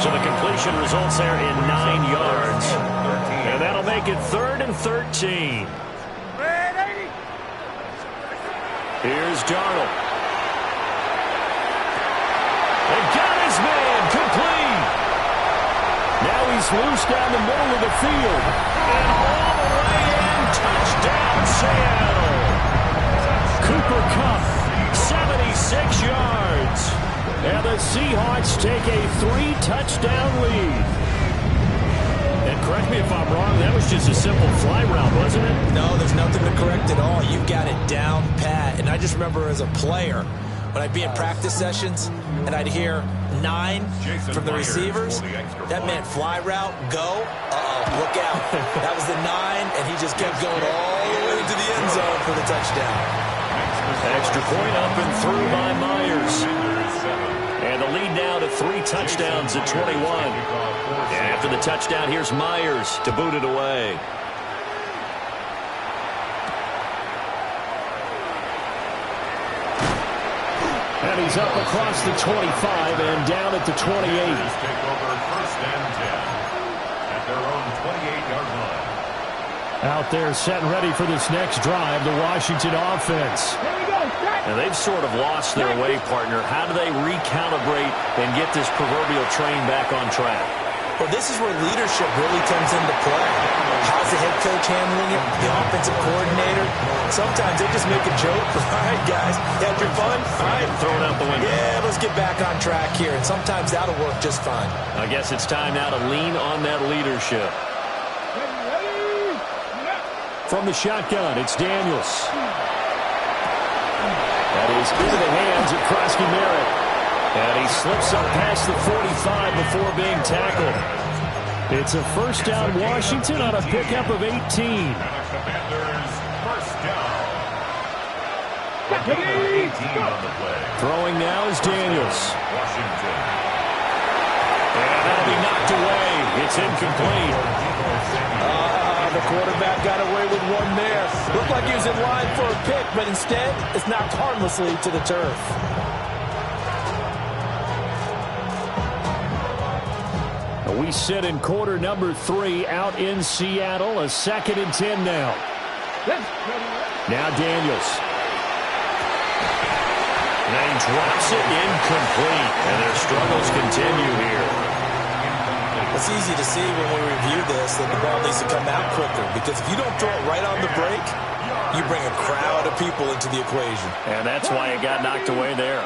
So the completion results there in 9 yards. And that'll make it 3rd and 13. Here's Darnold. They got his man complete. Now he's loose down the middle of the field. And all the way in, touchdown Seattle. Cooper Kupp, 76 yards. And the Seahawks take a 3-touchdown lead. And correct me if I'm wrong, that was just a simple fly route, wasn't it? No, there's nothing to correct at all. You've got it down pat. And I just remember as a player, when I'd be in practice sessions and I'd hear 9 from the receivers, that meant fly route, go, look out. That was the 9, and he just kept going all the way to the end zone for the touchdown. Extra point up and through by Myers. And the lead now to 3 touchdowns at 21. And after the touchdown, here's Myers to boot it away. And he's up across the 25 and down at the 28. Take over first and 10 at their own 28-yard line. Out there set and ready for this next drive, the Washington offense. And they've sort of lost their way, partner. How do they recalibrate and get this proverbial train back on track? Well, this is where leadership really comes into play. How's the head coach handling it? The offensive coordinator? Sometimes they just make a joke. All right, guys, had your fun? All right. Throw it out the window. Yeah, let's get back on track here. And sometimes that'll work just fine. I guess it's time now to lean on that leadership. From the shotgun, it's Daniels. That is into the hands of Krosky Merritt. And he slips up past the 45 before being tackled. It's a first down Washington on a pickup of 18. Commanders first down. Number 18 on the play. Throwing now is Daniels. Washington. And that'll be knocked away. It's incomplete. The quarterback got away with one there. Looked like he was in line for a pick, but instead, it's knocked harmlessly to the turf. We sit in quarter number 3 out in Seattle. A 2nd and 10 now. Now Daniels. And he drops it incomplete. And their struggles continue here. It's easy to see when we review this that the ball needs to come out quicker, because if you don't throw it right on the break, you bring a crowd of people into the equation. And that's why it got knocked away there.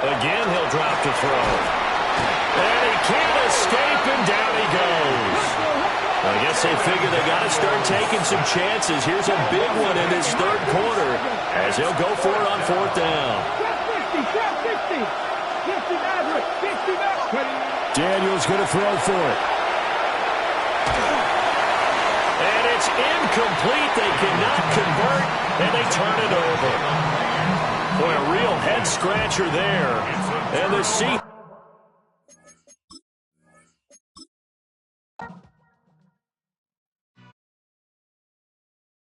Again, he'll drop to throw. And he can't escape, and down he goes. I guess they figure they got to start taking some chances. Here's a big one in this third quarter as he'll go for it on 4th down. Daniels going to throw for it. And it's incomplete. They cannot convert, and they turn it over. Boy, a real head-scratcher there. And the Seahawks